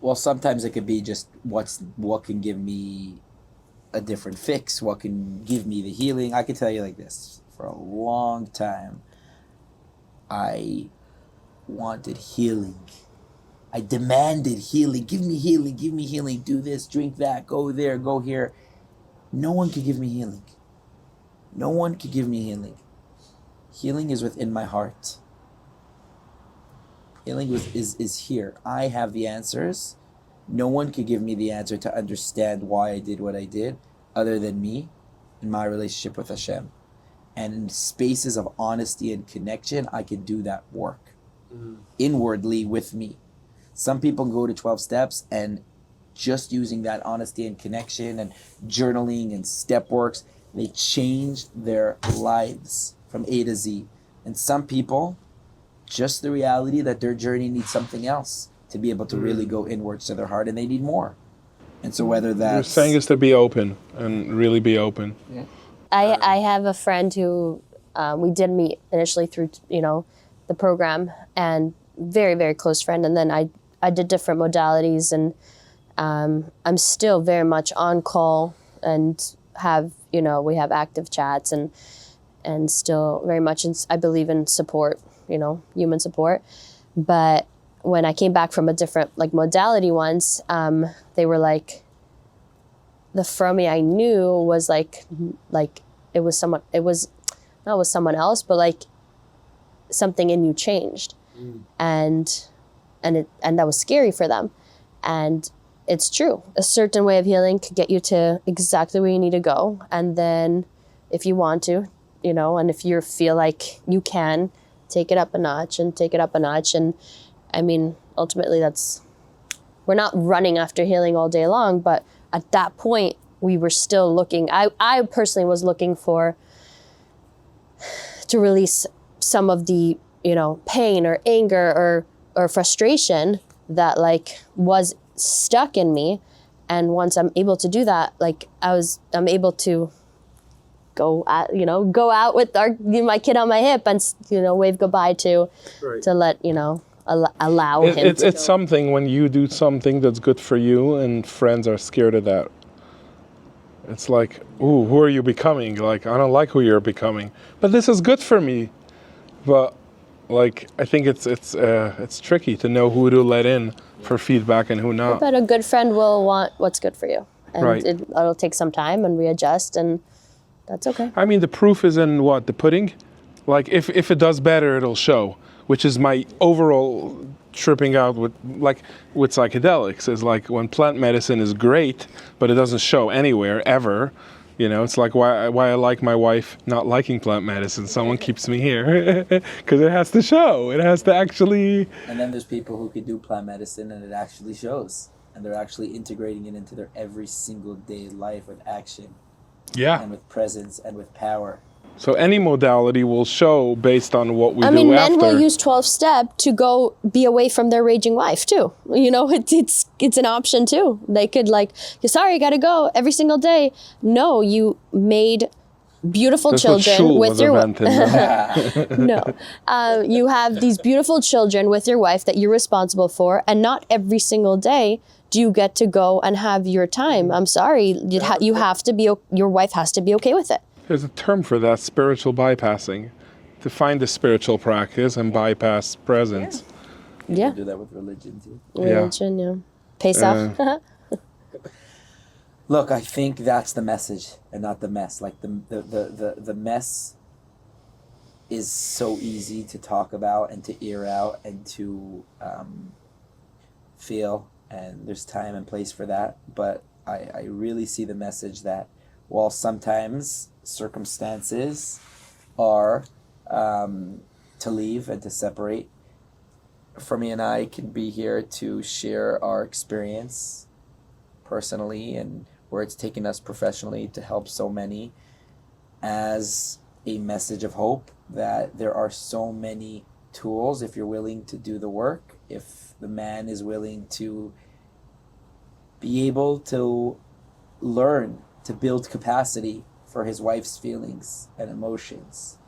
Well, sometimes it could be just what can give me a different fix, what can give me the healing. I can tell you like this, for a long time, I wanted healing. I demanded healing. Give me healing, do this, drink that, go there, go here. No one could give me healing. No one could give me healing. Healing is within my heart. Healing is here. I have the answers. No one could give me the answer to understand why I did what I did other than me and my relationship with Hashem. And in spaces of honesty and connection, I can do that work. inwardly with me. Some people go to 12 steps and just using that honesty and connection and journaling and step works, they change their lives from A to Z. And some people, just the reality that their journey needs something else to be able to really go inwards to their heart, and they need more. And so whether that's... You're saying is to be open and really be open. Yeah. I have a friend who we did meet initially through, the program, and very, very close friend. And then I did different modalities, and I'm still very much on call and have, we have active chats and still very much, I believe in support, human support. But when I came back from a different modality once, they were like, the Frumie I knew was like it was someone, it was not with someone else, but something in you changed. And that was scary for them. And it's true. A certain way of healing could get you to exactly where you need to go. And then if you want to, and if you feel like you can, take it up a notch and take it up a notch. And I mean, ultimately we're not running after healing all day long, but at that point we were still looking, I personally was looking to release some of the, pain or anger or frustration that was stuck in me. And once I'm able to do that, I'm able to go out with my kid on my hip and, wave goodbye to let, allow him It's go. something when you do something that's good for you and friends are scared of that. It's like, ooh, who are you becoming? I don't like who you're becoming. But this is good for me. But I think it's tricky to know who to let in for feedback and who not. But a good friend will want what's good for you. And Right. it'll take some time and readjust, and that's okay. I mean, the proof is in what? The pudding? If it does better, it'll show. Which is my overall tripping out with psychedelics. Is when plant medicine is great, but it doesn't show anywhere, ever. It's like why I like my wife not liking plant medicine. Someone keeps me here. Because it has to show. It has to actually... And then there's people who could do plant medicine and it actually shows. And they're actually integrating it into their every single day life with action. Yeah. And with presence and with power. So any modality will show based on what we do after. Men will use 12-step to go be away from their raging wife too. It's an option too. They could sorry, I gotta go every single day. No, you made beautiful That's children what with your wife. No, you have these beautiful children with your wife that you're responsible for, and not every single day do you get to go and have your time. I'm sorry, you have to be. Your wife has to be okay with it. There's a term for that, spiritual bypassing. To find the spiritual practice and bypass presence. Yeah. Do that with religion too. Religion, yeah. Pesach. Look, I think that's the message and not the mess. The mess is so easy to talk about and to air out and to feel, and there's time and place for that. But I really see the message that while sometimes circumstances are to leave and to separate, Frumie and I can be here to share our experience personally and where it's taken us professionally to help so many, as a message of hope that there are so many tools if you're willing to do the work, if the man is willing to be able to learn to build capacity for his wife's feelings and emotions,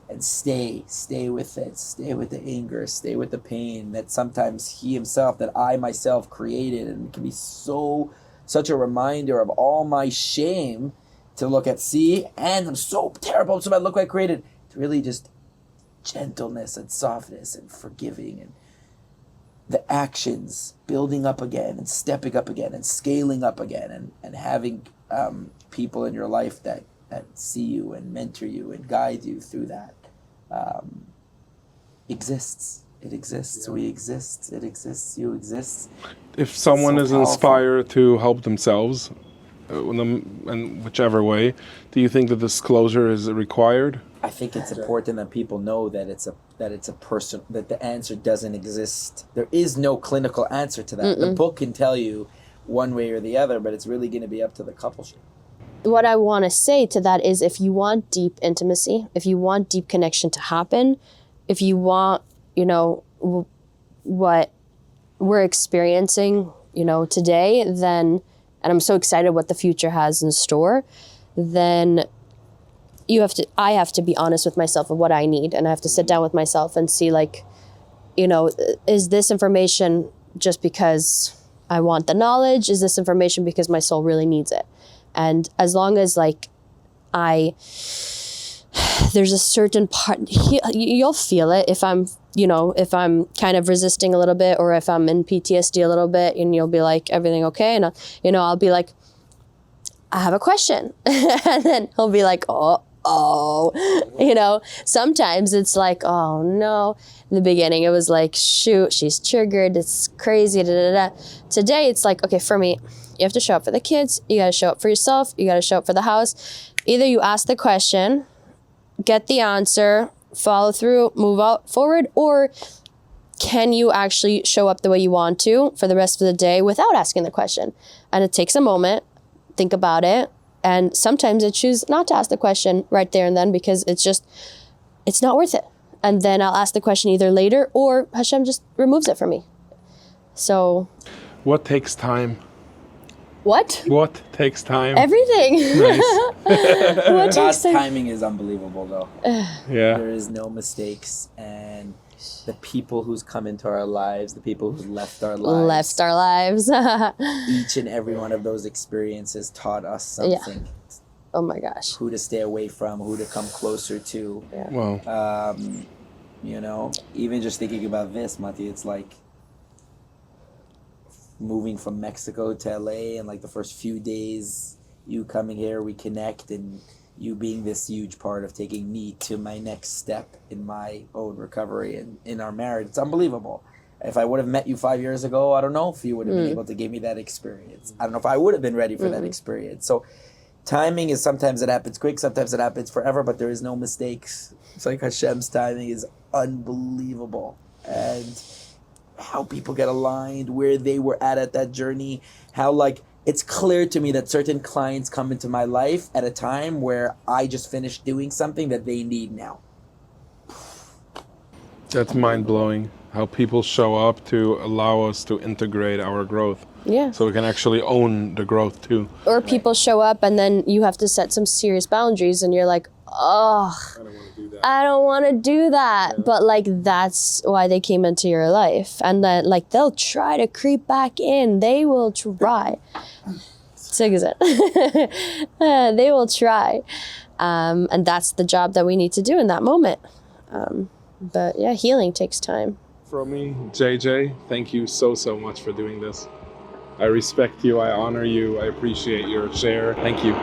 and stay with it, stay with the anger, stay with the pain that sometimes he himself, that I myself created, and it can be such a reminder of all my shame to look at, and I'm so terrible, I'm so bad, look what I created. It's really just gentleness and softness and forgiving and the actions, building up again and stepping up again and scaling up again and having people in your life that see you and mentor you and guide you through that exists. It exists. We exist. It exists. You exist. If someone So is powerful. inspired to help themselves, and whichever way, do you think that disclosure is required? I think it's important that people know that it's a person, that the answer doesn't exist. There is no clinical answer to that. The book can tell you one way or the other, but it's really going to be up to the couple. What I want to say to that is, if you want deep intimacy, if you want deep connection to happen, if you want, what we're experiencing, today, then, and I'm so excited what the future has in store, then I have to be honest with myself of what I need. And I have to sit down with myself and see, like, is this information just because I want the knowledge? Is this information because my soul really needs it? And as long as, like, there's a certain part, you'll feel it if I'm kind of resisting a little bit, or if I'm in PTSD a little bit, and you'll be like, everything okay? And, I'll be like, I have a question. And then he'll be like, oh, sometimes it's like, oh no. In the beginning, it was like, shoot, she's triggered. It's crazy. Today, it's like, okay, for me, you have to show up for the kids. You got to show up for yourself. You got to show up for the house. Either you ask the question, get the answer, follow through, move forward, or can you actually show up the way you want to for the rest of the day without asking the question? And it takes a moment, think about it, and sometimes I choose not to ask the question right there and then because it's not worth it. And then I'll ask the question either later, or Hashem just removes it from me. So. What takes time? What? What takes time? Everything. Nice. What God's takes time? timing is unbelievable, though. Yeah. There is no mistakes, and the people who's come into our lives, the people who's left our lives, each and every one of those experiences taught us something. Yeah. Oh my gosh. Who to stay away from, who to come closer to. Yeah. Wow. Even just thinking about this, Mati, it's like moving from Mexico to LA, and like the first few days, you coming here, we connect, and you being this huge part of taking me to my next step in my own recovery and in our marriage. It's unbelievable. If I would have met you 5 years ago, I don't know if you would have been able to give me that experience. I don't know if I would have been ready for that experience. So timing is, sometimes it happens quick, sometimes it happens forever, but there is no mistakes. It's like Hashem's timing is unbelievable. And how people get aligned, where they were at that journey, how, like, it's clear to me that certain clients come into my life at a time where I just finished doing something that they need now. That's mind-blowing, how people show up to allow us to integrate our growth. Yeah. So we can actually own the growth too. Or people show up and then you have to set some serious boundaries and you're like, oh, I don't want to do that. Yeah. But like, that's why they came into your life. And then like, they'll try to creep back in. They will try. They will try. And that's the job that we need to do in that moment. But yeah, healing takes time. Frumie, JJ, thank you so much for doing this. I respect you, I honor you, I appreciate your share. Thank you.